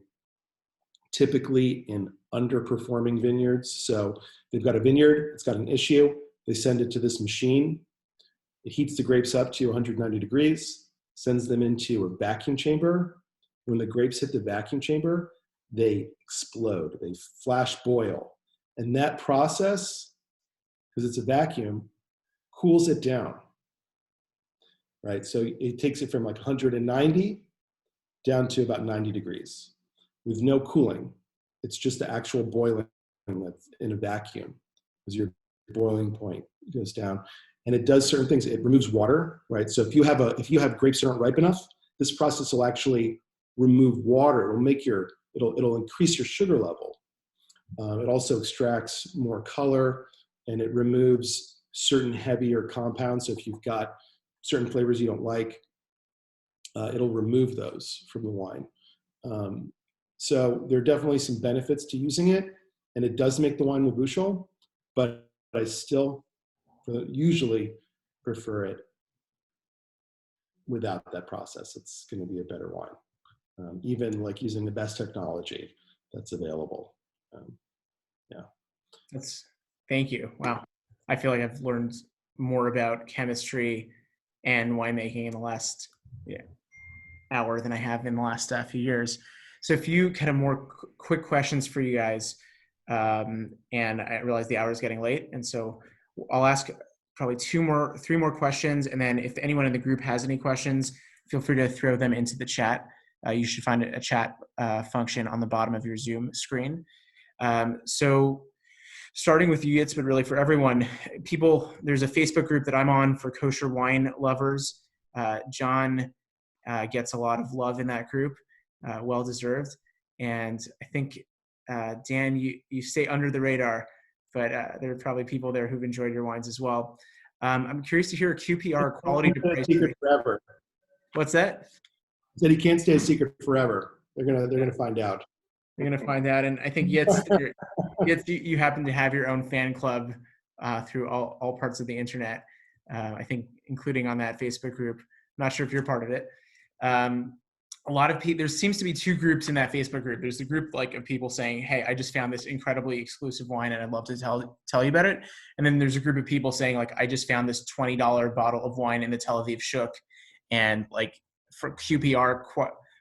typically in underperforming vineyards. So they've got a vineyard, it's got an issue, they send it to this machine. It heats the grapes up to 190 degrees, sends them into a vacuum chamber. When the grapes hit the vacuum chamber, they explode, they flash boil. And that process, because it's a vacuum, cools it down, right? So it takes it from like 190 down to about 90 degrees with no cooling. It's just the actual boiling that's in a vacuum because your boiling point goes down. And it does certain things. It removes water, right? So if you have grapes that aren't ripe enough, this process will actually remove water. It'll increase your sugar level. It also extracts more color, and it removes certain heavier compounds. So if you've got certain flavors you don't like, it'll remove those from the wine. So there are definitely some benefits to using it, and it does make the wine nebuchal, but I still usually prefer it without that process. It's going to be a better wine, even like using the best technology that's available. Thank you. Wow. I feel like I've learned more about chemistry and winemaking in the last hour than I have in the last few years. So a few kind of more quick questions for you guys. And I realize the hour is getting late. And so I'll ask probably three more questions. And then if anyone in the group has any questions, feel free to throw them into the chat. You should find a chat function on the bottom of your Zoom screen. So starting with you, Yitz, but really for everyone, there's a Facebook group that I'm on for kosher wine lovers. John gets a lot of love in that group, well-deserved. And I think, Dan, you stay under the radar, but there are probably people there who've enjoyed your wines as well. I'm curious to hear QPR quality to price. Secret forever. What's that? He said he can't stay a secret forever. They're gonna find out. You're gonna find out, and I think Yitz, you happen to have your own fan club through all parts of the internet. I think including on that Facebook group. I'm not sure if you're part of it. A lot of people, there seems to be two groups in that Facebook group. There's the group of people saying, hey, I just found this incredibly exclusive wine and I'd love to tell you about it. And then there's a group of people saying I just found this $20 bottle of wine in the Tel Aviv Shuk, and for QPR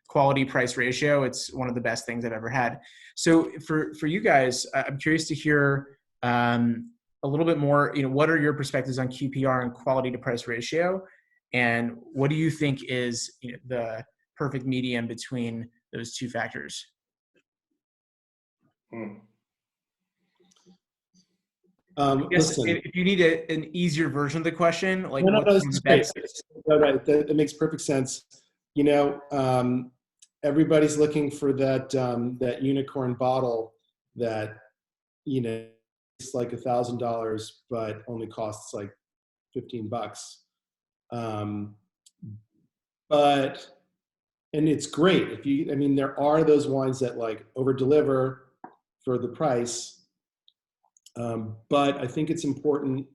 quality price ratio, it's one of the best things I've ever had. So for you guys, I'm curious to hear a little bit more, what are your perspectives on QPR and quality to price ratio? And what do you think is the perfect medium between those two factors? Listen, if you need an easier version of the question, like no, what's this is the great. best? No, right, that makes perfect sense. Everybody's looking for that unicorn bottle that it's like $1,000, but only costs like $15. And it's great there are those wines that like over deliver for the price. But I think it's important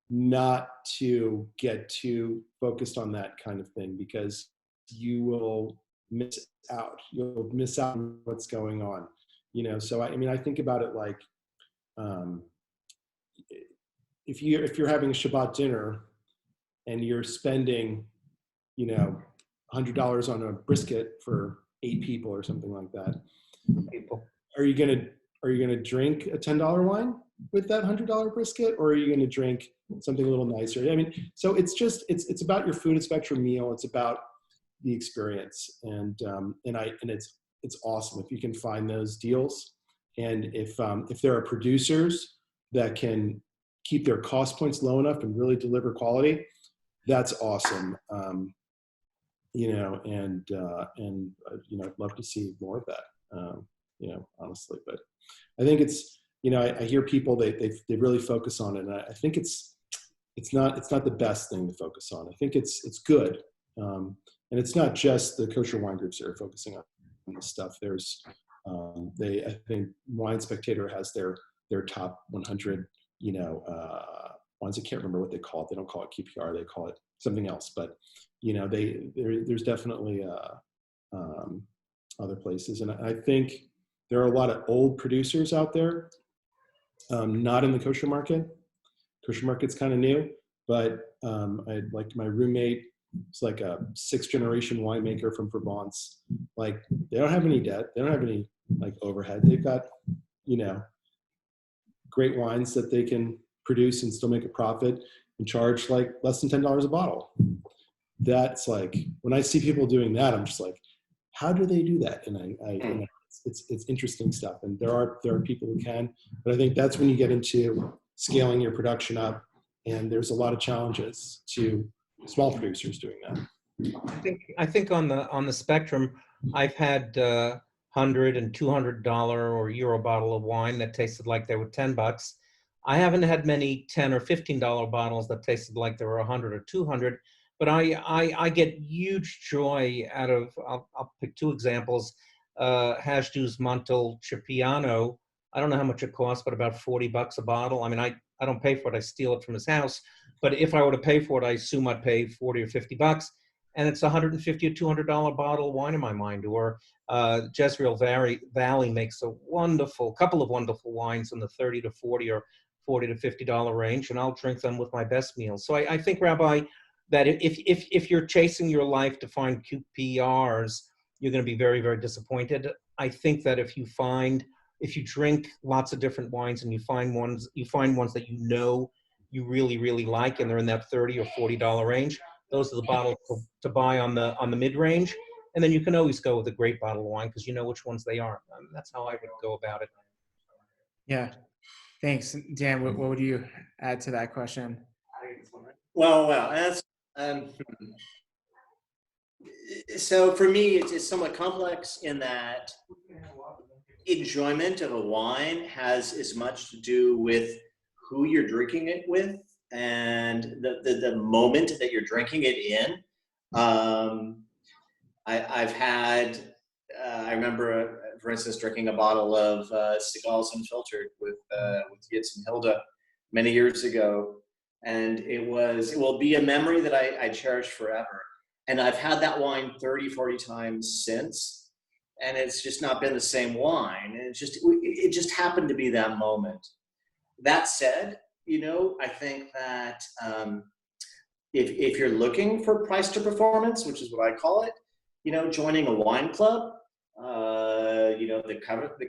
not to get too focused on that kind of thing, because you will miss out. You'll miss out on what's going on. So I think about it like, if you're having a Shabbat dinner and you're spending, $100 on a brisket for 8 people or something like that, are you gonna drink a $10 wine with that $100 brisket, or are you gonna drink something a little nicer? So it's about your food, it's about your meal, it's about the experience, and it's awesome if you can find those deals, and if there are producers that can keep their cost points low enough and really deliver quality, that's awesome. I'd love to see more of that, honestly. But I think it's, I hear people, they really focus on it, and I think it's not the best thing to focus on. I think it's good, and it's not just the kosher wine groups that are focusing on this stuff. There's I think Wine Spectator has their top 100 ones. I can't remember what they call it. They don't call it QPR. They call it something else. But there's definitely other places, and I think there are a lot of old producers out there, not in the kosher market. Kosher market's kind of new, but I like my roommate. It's like a 6th generation winemaker from Provence. Like, they don't have any debt. They don't have any like overhead. They've got, great wines that they can produce and still make a profit and charge like less than $10 a bottle. That's like, when I see people doing that, I'm just like, how do they do that? And it's interesting stuff. And there are people who can, but I think that's when you get into scaling your production up. And there's a lot of challenges to small producers doing that. I think on the spectrum, I've had $100 and $200 or euro bottle of wine that tasted like they were $10. I haven't had many $10 or $15 bottles that tasted like they were 100 or 200. But I get huge joy out of, I'll pick 2 examples. Hajdu's Montepulciano. I don't know how much it costs, but about $40 a bottle. I don't pay for it. I steal it from his house. But if I were to pay for it, I assume I'd pay $40 or $50. And it's $150 or $200 bottle of wine in my mind. Or Jezreel Valley makes couple of wonderful wines in the $30 to $40 or $40 to $50 range, and I'll drink them with my best meals. So I think, Rabbi, that if you're chasing your life to find QPRs, you're going to be very, very disappointed. I think that if you drink lots of different wines and you find ones that you really, really like, and they're in that $30 or $40 range, those are the bottles to buy on the mid-range. And then you can always go with a great bottle of wine because you know which ones they are. That's how I would go about it. Yeah. Thanks. Dan, what would you add to that question? Well, that's so for me, it's somewhat complex in that enjoyment of a wine has as much to do with who you're drinking it with and the moment that you're drinking it in. I've had, I remember, for instance, drinking a bottle of Seagulls Unfiltered with Yitz and Hilda many years ago. And it will be a memory that I cherish forever. And I've had that wine 30, 40 times since, and it's just not been the same wine. And it just happened to be that moment. That said, I think that if you're looking for price to performance, which is what I call it, joining a wine club, the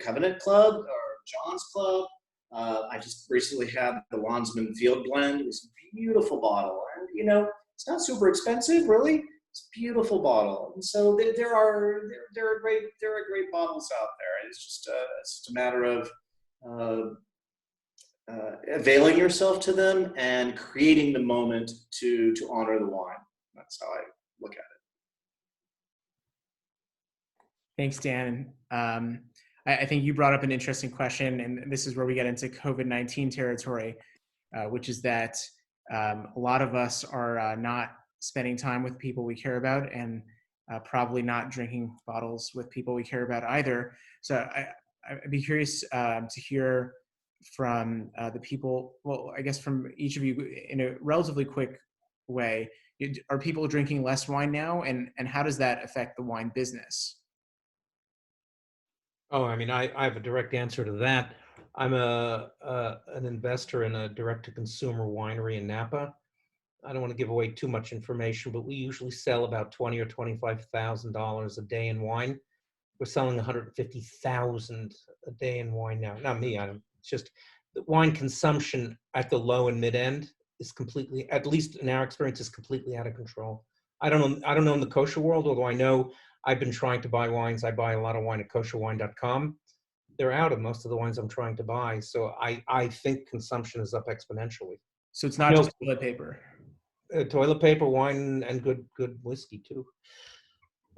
Covenant Club or John's Club. I just recently had the Landsman Field Blend. It was a beautiful bottle. And, It's not super expensive, really. It's a beautiful bottle, and so there are great bottles out there. It's just a matter of availing yourself to them and creating the moment to honor the wine. That's how I look at it. Thanks, Dan. I think you brought up an interesting question, and this is where we get into COVID-19 territory, which is that a lot of us are not spending time with people we care about, and probably not drinking bottles with people we care about either. So I'd be curious to hear from the people, well, I guess from each of you in a relatively quick way. Are people drinking less wine now, and how does that affect the wine business? Oh, I mean, I have a direct answer to that. I'm an investor in a direct-to-consumer winery in Napa. I don't want to give away too much information, but we usually sell about $20,000 or $25,000 a day in wine. We're selling 150,000 a day in wine now. Not me. It's just the wine consumption at the low and mid end is completely, at least in our experience, is completely out of control. I don't know in the kosher world, although I know I've been trying to buy wines. I buy a lot of wine at kosherwine.com. They're out of most of the wines I'm trying to buy. So I think consumption is up exponentially. So it's not just toilet paper. Toilet paper, wine, and good whiskey too.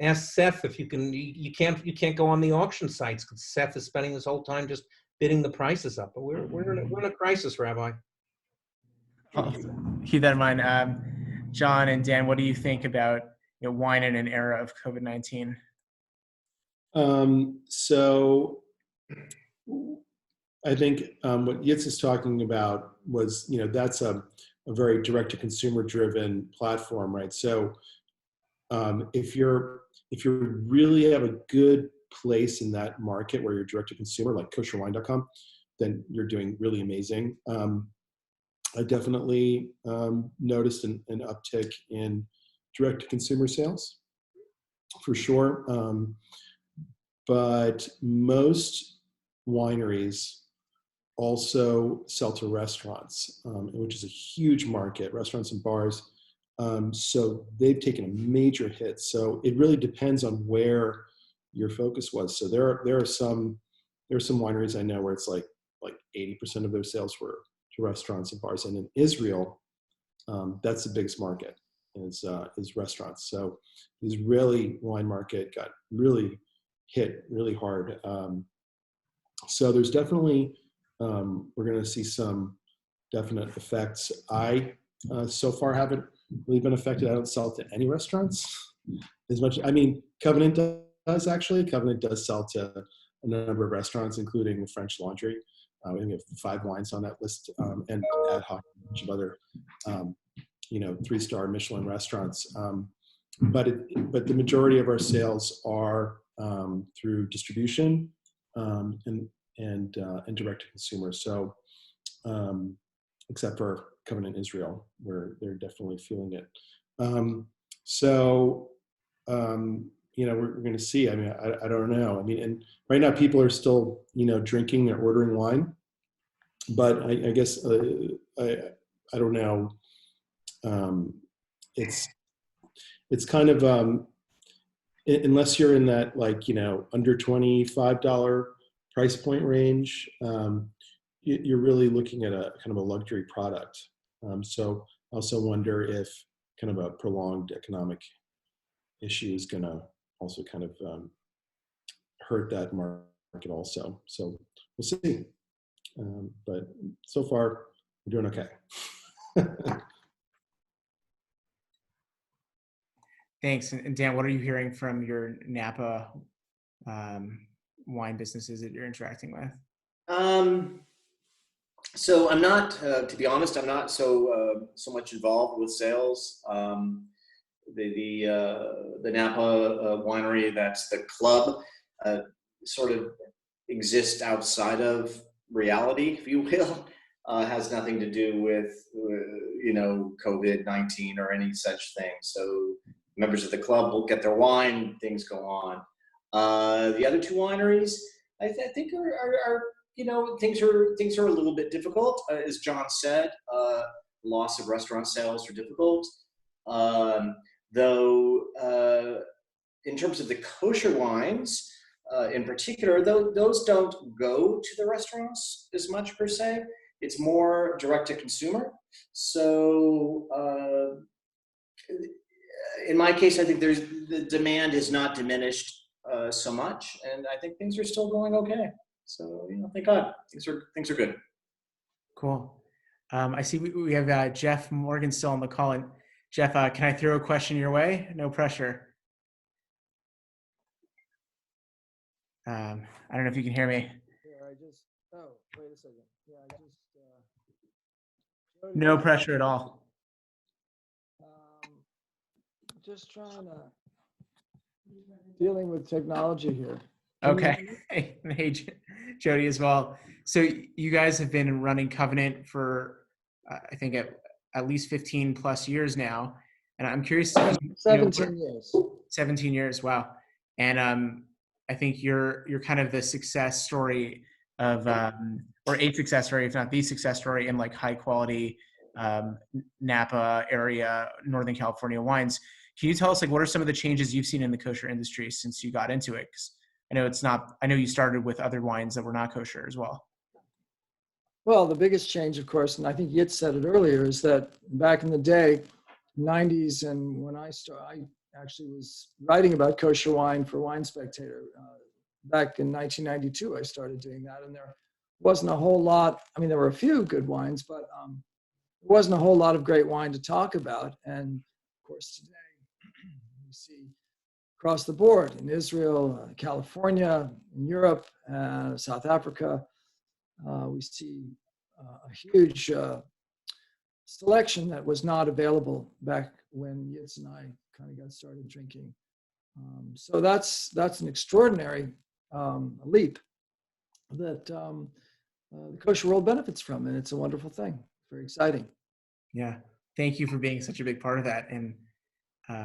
Ask Seth if you can. You can't go on the auction sites because Seth is spending this whole time just bidding the prices up. But we're in a crisis, Rabbi. I'll keep that in mind. John and Dan, what do you think about wine in an era of COVID-19? So I think what Yitz is talking about was, that's a very direct-to-consumer driven platform, right? So if you really have a good place in that market where you're direct-to-consumer, like kosherwine.com, then you're doing really amazing. I definitely noticed an uptick in direct-to-consumer sales, for sure. But most wineries also sell to restaurants, which is a huge market, restaurants and bars. So they've taken a major hit. So it really depends on where your focus was. So there are some wineries I know where it's like 80% of their sales were to restaurants and bars. And in Israel, that's the biggest market is restaurants. So the Israeli wine market got really hit really hard. So there's definitely, we're going to see some definite effects. I so far haven't really been affected. I don't sell to any restaurants as much. I mean, Covenant does actually. Covenant does sell to a number of restaurants, including the French Laundry. We have 5 wines on that list, and ad hoc, a bunch of other, 3-star Michelin restaurants. But the majority of our sales are through distribution and direct to consumer. So, except for Covenant Israel, where they're definitely feeling it. We're going to see. I mean, I don't know. I mean, and right now people are still, drinking and ordering wine, but I guess I don't know. It's kind of unless you're in that under $25 price point range, you're really looking at a kind of a luxury product. So I also wonder if kind of a prolonged economic issue is going to also kind of hurt that market also. So we'll see. But so far, we're doing okay. Thanks. And Dan, what are you hearing from your Napa wine businesses that you're interacting with? So I'm not, to be honest, I'm not so much involved with sales. The Napa winery, that's the club, sort of exists outside of reality, if you will. Has nothing to do with COVID-19 or any such thing. So members of the club will get their wine, things go on. The other 2 wineries, I think are things are a little bit difficult. As John said, loss of restaurant sales are difficult. Though in terms of the kosher wines, in particular, those don't go to the restaurants as much per se. It's more direct to consumer. So in my case, I think the demand is not diminished so much, and I think things are still going okay. So thank God, things are good. Cool. I see we have Jeff Morgan still on the call. And Jeff, can I throw a question your way? No pressure. I don't know if you can hear me. Yeah, wait a second. Yeah, No pressure at all. Just dealing with technology here. Okay. Hey, Jody as well. So you guys have been running Covenant for, I think at least 15 plus years now. And I'm curious. 17 years. 17 years. Wow. And I think you're kind of the success story of, or a success story, if not the success story in like high quality Napa area, Northern California wines. Can you tell us like what are some of the changes you've seen in the kosher industry since you got into it? 'Cause I know you started with other wines that were not kosher as well. Well, the biggest change, of course, and I think Yitz said it earlier, is that back in the day, 90s, and when I actually was writing about kosher wine for Wine Spectator. Back in 1992, I started doing that, and there wasn't a whole lot. I mean, there were a few good wines, but there wasn't a whole lot of great wine to talk about. And of course, today we see across the board in Israel, California, in Europe, South Africa, we see a huge selection that was not available back when Yitz and I kind of got started drinking. So that's an extraordinary leap that the kosher world benefits from, and it's a wonderful thing. Very exciting. Yeah, thank you for being such a big part of that, and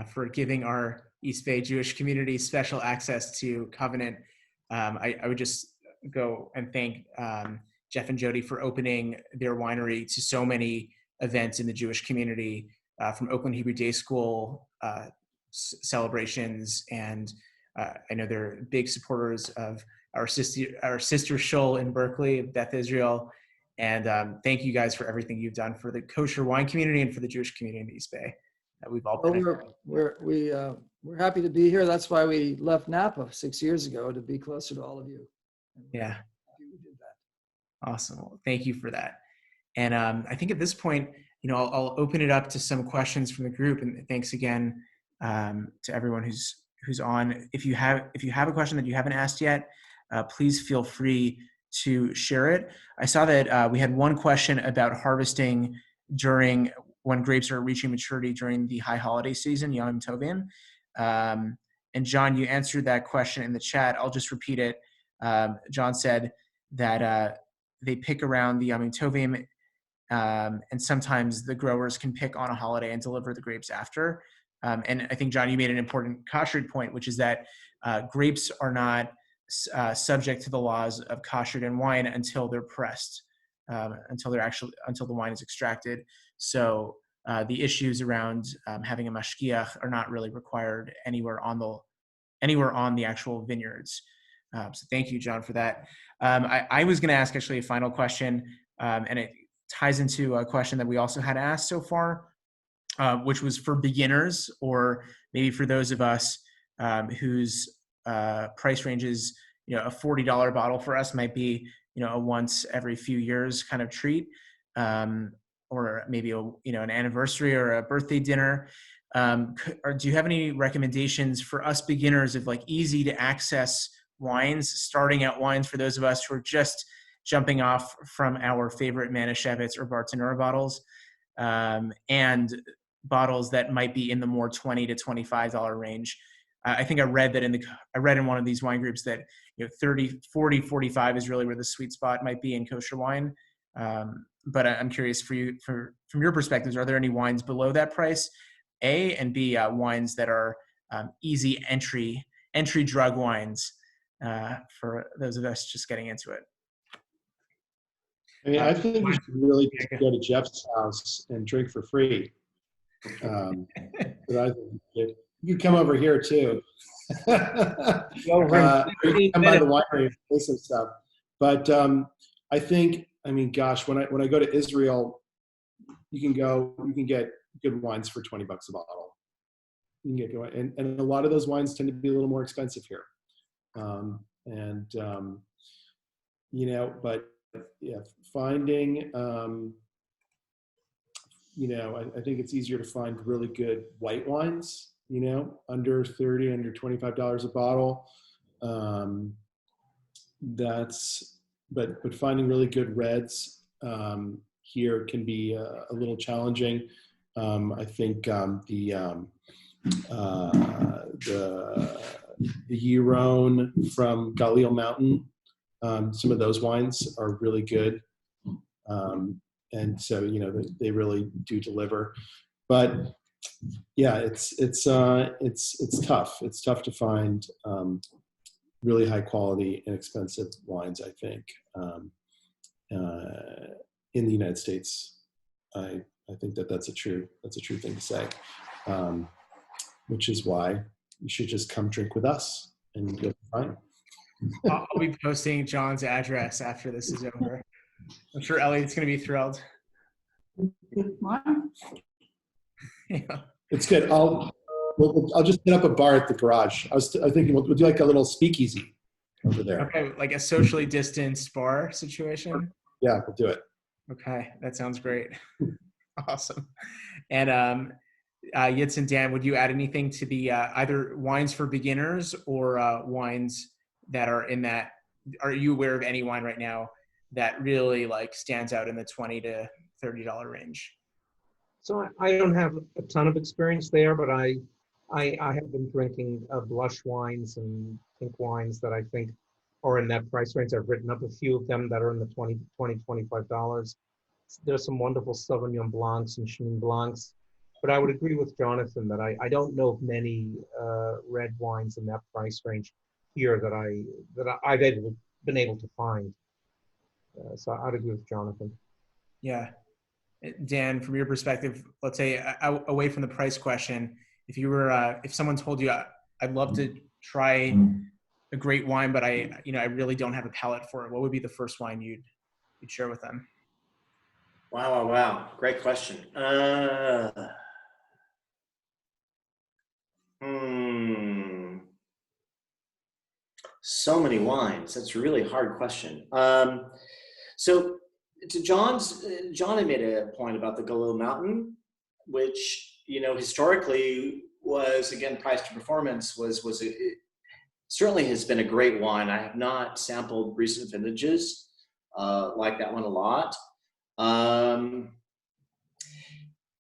for giving our East Bay Jewish community special access to Covenant. I would just go and thank Jeff and Jody for opening their winery to so many events in the Jewish community, from Oakland Hebrew Day School celebrations, and I know they're big supporters of our sister shul in Berkeley, Beth Israel, and thank you guys for everything you've done for the kosher wine community and for the Jewish community in the East Bay. We've all We're happy to be here. That's why we left Napa 6 years ago, to be closer to all of you. Yeah. We did that. Awesome. Well, thank you for that. And I think at this point, I'll open it up to some questions from the group. And thanks again to everyone who's on. If you have a question that you haven't asked yet, please feel free to share it. I saw that we had one question about harvesting when grapes are reaching maturity during the high holiday season, Yom Tovim. And John, you answered that question in the chat. I'll just repeat it. John said that they pick around the Yom Tovim, and sometimes the growers can pick on a holiday and deliver the grapes after. And I think, John, you made an important kosher point, which is that grapes are not subject to the laws of kosher and wine until they're pressed, until the wine is extracted. So the issues around having a mashgiach are not really required anywhere on the actual vineyards. So thank you, John, for that. I was going to ask actually a final question, and it ties into a question that we also had asked so far, which was for beginners, or maybe for those of us whose price range is, a $40 bottle for us might be, a once every few years kind of treat, or maybe an anniversary or a birthday dinner. Or do you have any recommendations for us beginners of like easy to access wines, starting out wines for those of us who are just jumping off from our favorite Manischewitz or Bartonura bottles, and bottles that might be in the more $20 to $25 range? I think I read in one of these wine groups that 30, 40, 45 is really where the sweet spot might be in kosher wine. But I'm curious from your perspectives, are there any wines below that price, A, and B, wines that are easy entry drug wines for those of us just getting into it? I mean, I think you should really just go to Jeff's house and drink for free. But I think you can come over here too. You can come by the winery and play some stuff. But I think, I mean, gosh, when I go to Israel, you can get good wines for $20 a bottle. You can get good, and a lot of those wines tend to be a little more expensive here. You know, but yeah, finding, you know, I think it's easier to find really good white wines, you know, under $30, under $25 a bottle. But finding really good reds here can be a little challenging. I think the Giron from Galil Mountain, some of those wines are really good. And so, you know, they really do deliver. But yeah, it's tough. It's tough to find really high quality, inexpensive wines, I think, in the United States. I think that's a true thing to say, which is why you should just come drink with us and you'll be fine. I'll be posting John's address after this is over. I'm sure Ellie's going to be thrilled. Yeah. It's good. I'll just set up a bar at the garage. I was thinking we'll do like a little speakeasy over there. Okay, like a socially distanced bar situation. Yeah, we'll do it. Okay, that sounds great. Awesome. And Yitz and Dan, would you add anything to the either wines for beginners or wines that are in that? Are you aware of any wine right now that really like stands out in the $20 to $30 range? So I don't have a ton of experience there, but I have been drinking blush wines and pink wines that I think are in that price range. I've written up a few of them that are in the $20, $25. There's some wonderful Sauvignon Blancs and Chenin Blancs, but I would agree with Jonathan that I don't know of many red wines in that price range here that I've been able to find. So I'd agree with Jonathan. Yeah. Dan, from your perspective, let's say away from the price question, if you were, if someone told you, I'd love to try a great wine, but I really don't have a palate for it, what would be the first wine you'd share with them? Wow. Great question. So many wines. That's a really hard question. So to John had made a point about the Galil Mountain, which, you know, historically was, again, price to performance certainly has been a great wine. I have not sampled recent vintages like that one a lot.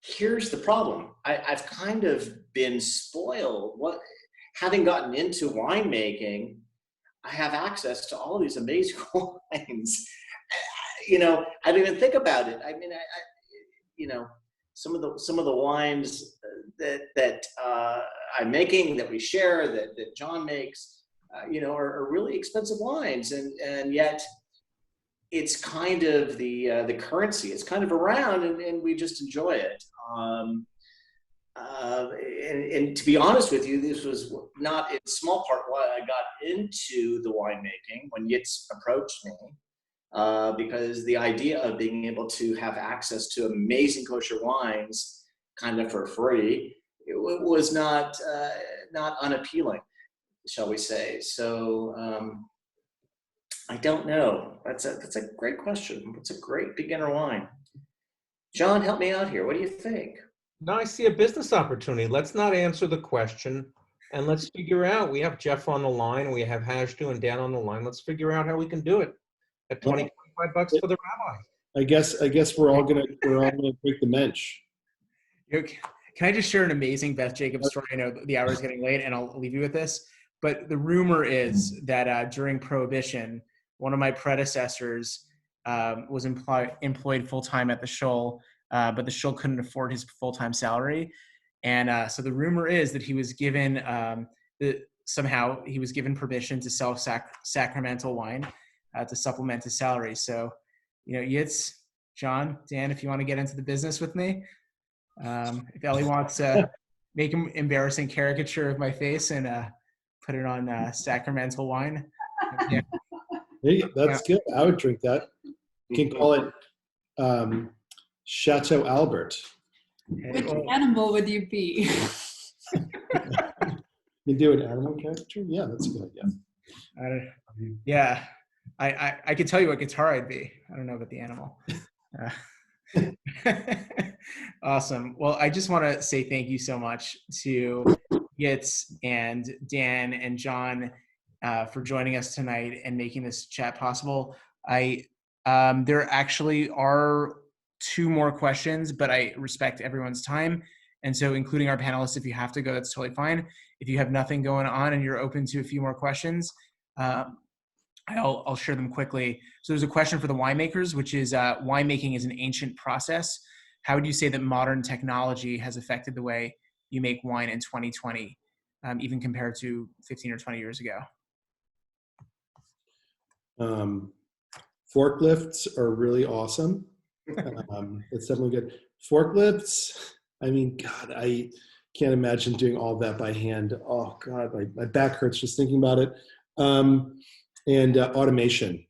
Here's the problem. I've kind of been spoiled. Having gotten into winemaking, I have access to all these amazing wines. You know, I didn't even think about it. I mean, you know, some of the wines that I'm making, that we share, that John makes, you know, are really expensive wines, and yet it's kind of the currency. It's kind of around, and we just enjoy it. And to be honest with you, this was not in small part why I got into the winemaking when Yitz approached me. Because the idea of being able to have access to amazing kosher wines kind of for free, it was not unappealing, shall we say. So I don't know. That's a great question. It's a great beginner wine. John, help me out here. What do you think? No, I see a business opportunity. Let's not answer the question and let's figure out. We have Jeff on the line. We have Hajdu and Dan on the line. Let's figure out how we can do it. At $25 for the rabbi. I guess we're all gonna break the mensch. Can I just share an amazing Beth Jacobs story? I know the hour is getting late, and I'll leave you with this. But the rumor is that during Prohibition, one of my predecessors was employed full time at the Shul, but the Shul couldn't afford his full time salary, and so the rumor is that he was given somehow he was given permission to sell sacramental wine. To supplement his salary. So, you know, Yitz, John, Dan, if you want to get into the business with me, If Ellie wants to make an embarrassing caricature of my face and put it on sacramental wine. Yeah. Hey, that's good. I would drink that. You can call it Chateau Albert. Okay, Which animal would you be? You do an animal caricature? Yeah, that's a good idea. Yeah, I could tell you what guitar I'd be. I don't know about the animal. Awesome. Well, I just want to say thank you so much to Yitz and Dan and John for joining us tonight and making this chat possible. There actually are 2 more questions, but I respect everyone's time. And so including our panelists, if you have to go, that's totally fine. If you have nothing going on and you're open to a few more questions, I'll share them quickly. So there's a question for the winemakers, which is winemaking is an ancient process. How would you say that modern technology has affected the way you make wine in 2020, even compared to 15 or 20 years ago? Forklifts are really awesome. It's definitely good. Forklifts, I mean, God, I can't imagine doing all that by hand. Oh God, my back hurts just thinking about it. And automation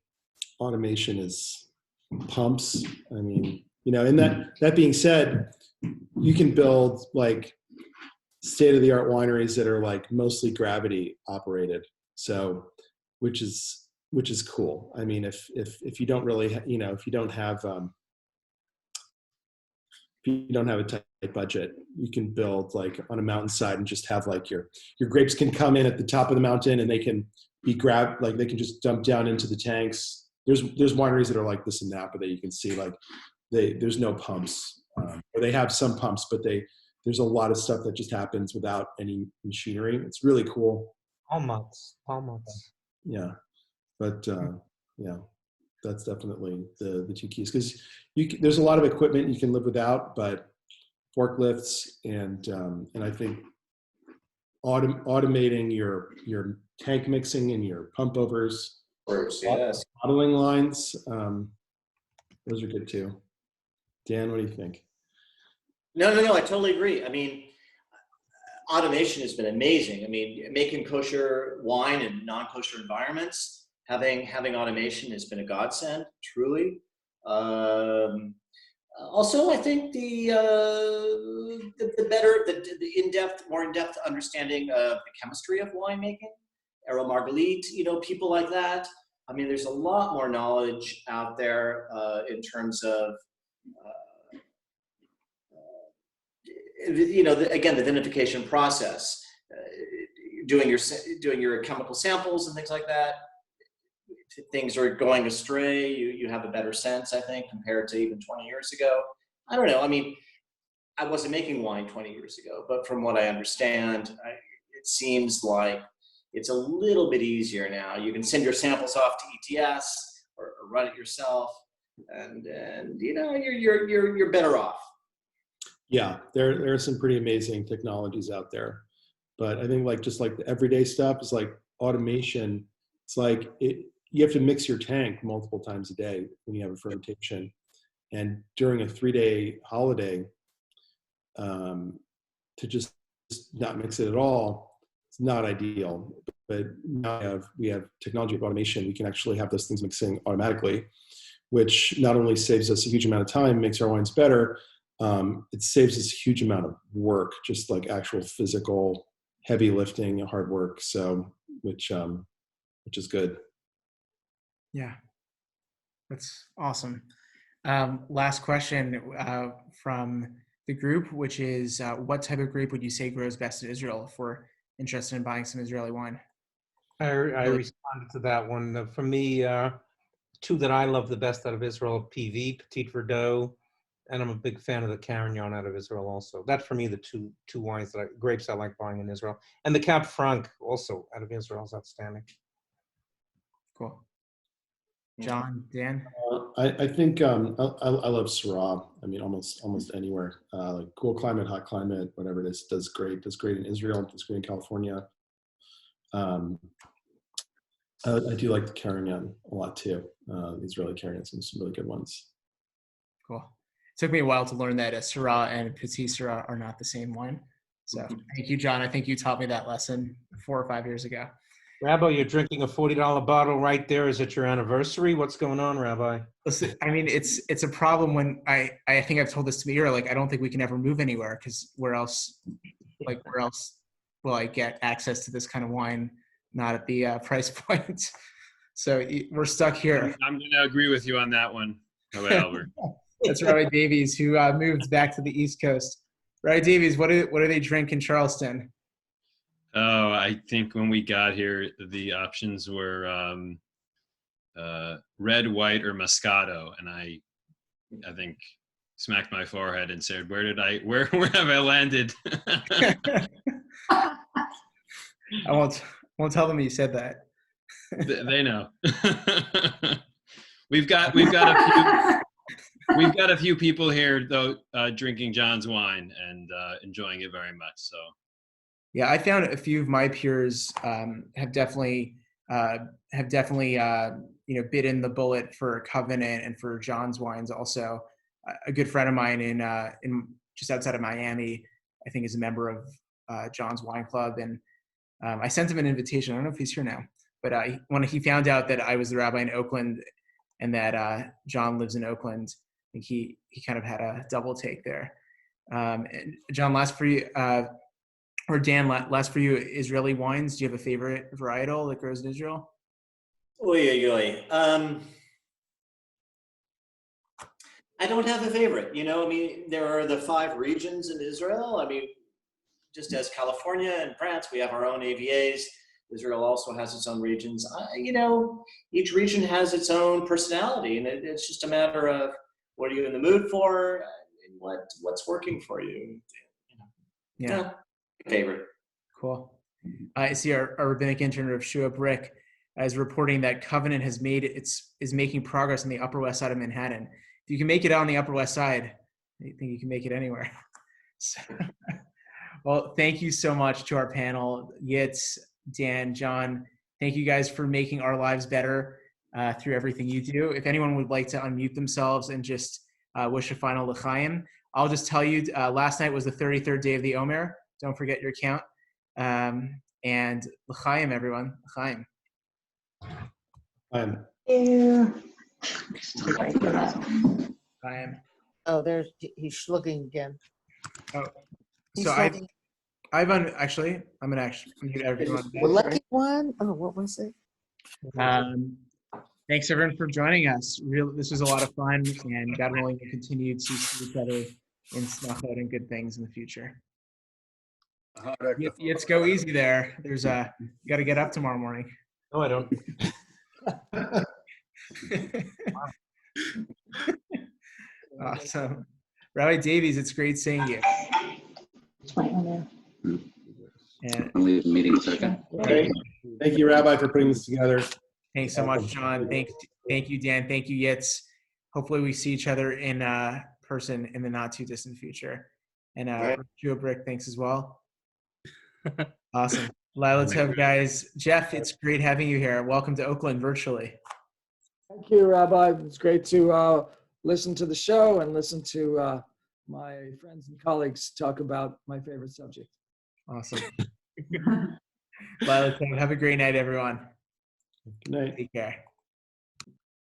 is pumps. I mean, and that being said, you can build like state-of-the-art wineries that are like mostly gravity operated. So, which is cool. I mean, if you don't really, if you don't have a tight budget, you can build like on a mountainside and just have like your grapes can come in at the top of the mountain and they can be grabbed, like they can just dump down into the tanks. There's wineries that are like this in Napa that you can see like there's no pumps, or they have some pumps, but there's a lot of stuff that just happens without any machinery. It's really cool. Almost. Yeah, but yeah, that's definitely the 2 keys, because there's a lot of equipment you can live without, but forklifts and I think automating your tank mixing and your pump overs, Yes. bottling lines, those are good too. Dan, what do you think? No, I totally agree. I mean, automation has been amazing. I mean, making kosher wine in non-kosher environments, having automation has been a godsend, truly. Also, I think the more in-depth understanding of the chemistry of winemaking, Errol Margalit, people like that. I mean, there's a lot more knowledge out there in terms of, again, the vinification process, doing your chemical samples and things like that. If things are going astray, you have a better sense, I think, compared to even 20 years ago. I don't know. I mean, I wasn't making wine 20 years ago, but from what I understand, it seems like it's a little bit easier now. You can send your samples off to ETS or run it yourself, and you're better off. Yeah, there are some pretty amazing technologies out there, but I think just like the everyday stuff is like automation. It's like you have to mix your tank multiple times a day when you have a fermentation, and during a 3-day holiday, to just not mix it at all, it's not ideal. But now we have technology of automation. We can actually have those things mixing automatically, which not only saves us a huge amount of time, makes our wines better, it saves us a huge amount of work, just like actual physical heavy lifting, hard work. So, which is good. Yeah, that's awesome. Last question from the group, which is what type of grape would you say grows best in Israel if we're interested in buying some Israeli wine? I responded to that one. For me, 2 that I love the best out of Israel, PV, Petit Verdot, and I'm a big fan of the Carignan out of Israel also. That for me, the two wines grapes I like buying in Israel. And the Cab Franc also out of Israel is outstanding. Cool. John, Dan? I think I love Syrah. I mean, almost anywhere. Like cool climate, hot climate, whatever it is, does great. Does great in Israel. Does great in California. I do like the Carignan a lot too. The Israeli Carignan, some really good ones. Cool. took me a while to learn that a Syrah and Petit Syrah are not the same wine. So thank you, John. I think you taught me that lesson 4 or 5 years ago. Rabbi, you're drinking a $40 bottle right there. Is it your anniversary? What's going on, Rabbi? Listen, I mean, it's a problem when I think I've told this to Meira, like, I don't think we can ever move anywhere because where else will I get access to this kind of wine? Not at the price point. So we're stuck here. I'm going to agree with you on that one. How about Albert? That's Rabbi Davies, who moved back to the East Coast. Rabbi Davies, what do they drink in Charleston? Oh, I think when we got here, the options were red, white, or Moscato, and I think smacked my forehead and said, "Where have I landed?" I won't tell them you said that. They know. We've got a few people here though drinking John's wine and enjoying it very much. So. Yeah, I found a few of my peers have definitely bid in the bullet for Covenant and for John's wines. Also, a good friend of mine in just outside of Miami, I think, is a member of John's Wine Club, and I sent him an invitation. I don't know if he's here now, but when he found out that I was the rabbi in Oakland and that John lives in Oakland, I think he kind of had a double take there. And John, last for you. Or Dan, last for you, Israeli wines. Do you have a favorite varietal that grows in Israel? Oy. I don't have a favorite. I mean, there are the 5 regions in Israel. I mean, just as California and France, we have our own AVAs. Israel also has its own regions. Each region has its own personality, and it's just a matter of what are you in the mood for, and what's working for you. Yeah. Favorite. Cool. I see our rabbinic intern of Shua Brick is reporting that Covenant is making progress on the Upper West Side of Manhattan. If you can make it on the Upper West Side, I think you can make it anywhere. So, well, thank you so much to our panel, Yitz, Dan, John. Thank you guys for making our lives better through everything you do. If anyone would like to unmute themselves and just wish a final l'chaim, I'll just tell you, last night was the 33rd day of the Omer. Don't forget your count. And l'chaim, everyone. L'chaim. L'chaim. Oh, he's looking again. Oh, He's so looking. I'm gonna mute everyone. The lucky one? Oh, what was it? Thanks everyone for joining us. This was a lot of fun, and God willing, we'll continue to see each other in smachot and good things in the future. Let's go easy there. You got to get up tomorrow morning. No, I don't. Awesome. Rabbi Davies, it's great seeing you. And I'll leave the meeting a second. Okay. Thank you, Rabbi, for putting this together. Thanks so much, John. Thank you, Dan. Thank you, Yitz. Hopefully we see each other in person in the not too distant future. And Joe Brick, thanks as well. Awesome. Lila Tov, guys. Jeff, it's great having you here. Welcome to Oakland virtually. Thank you, Rabbi. It's great to listen to the show and listen to my friends and colleagues talk about my favorite subject. Awesome. Lila Tov, have a great night, everyone. Good night. Take care.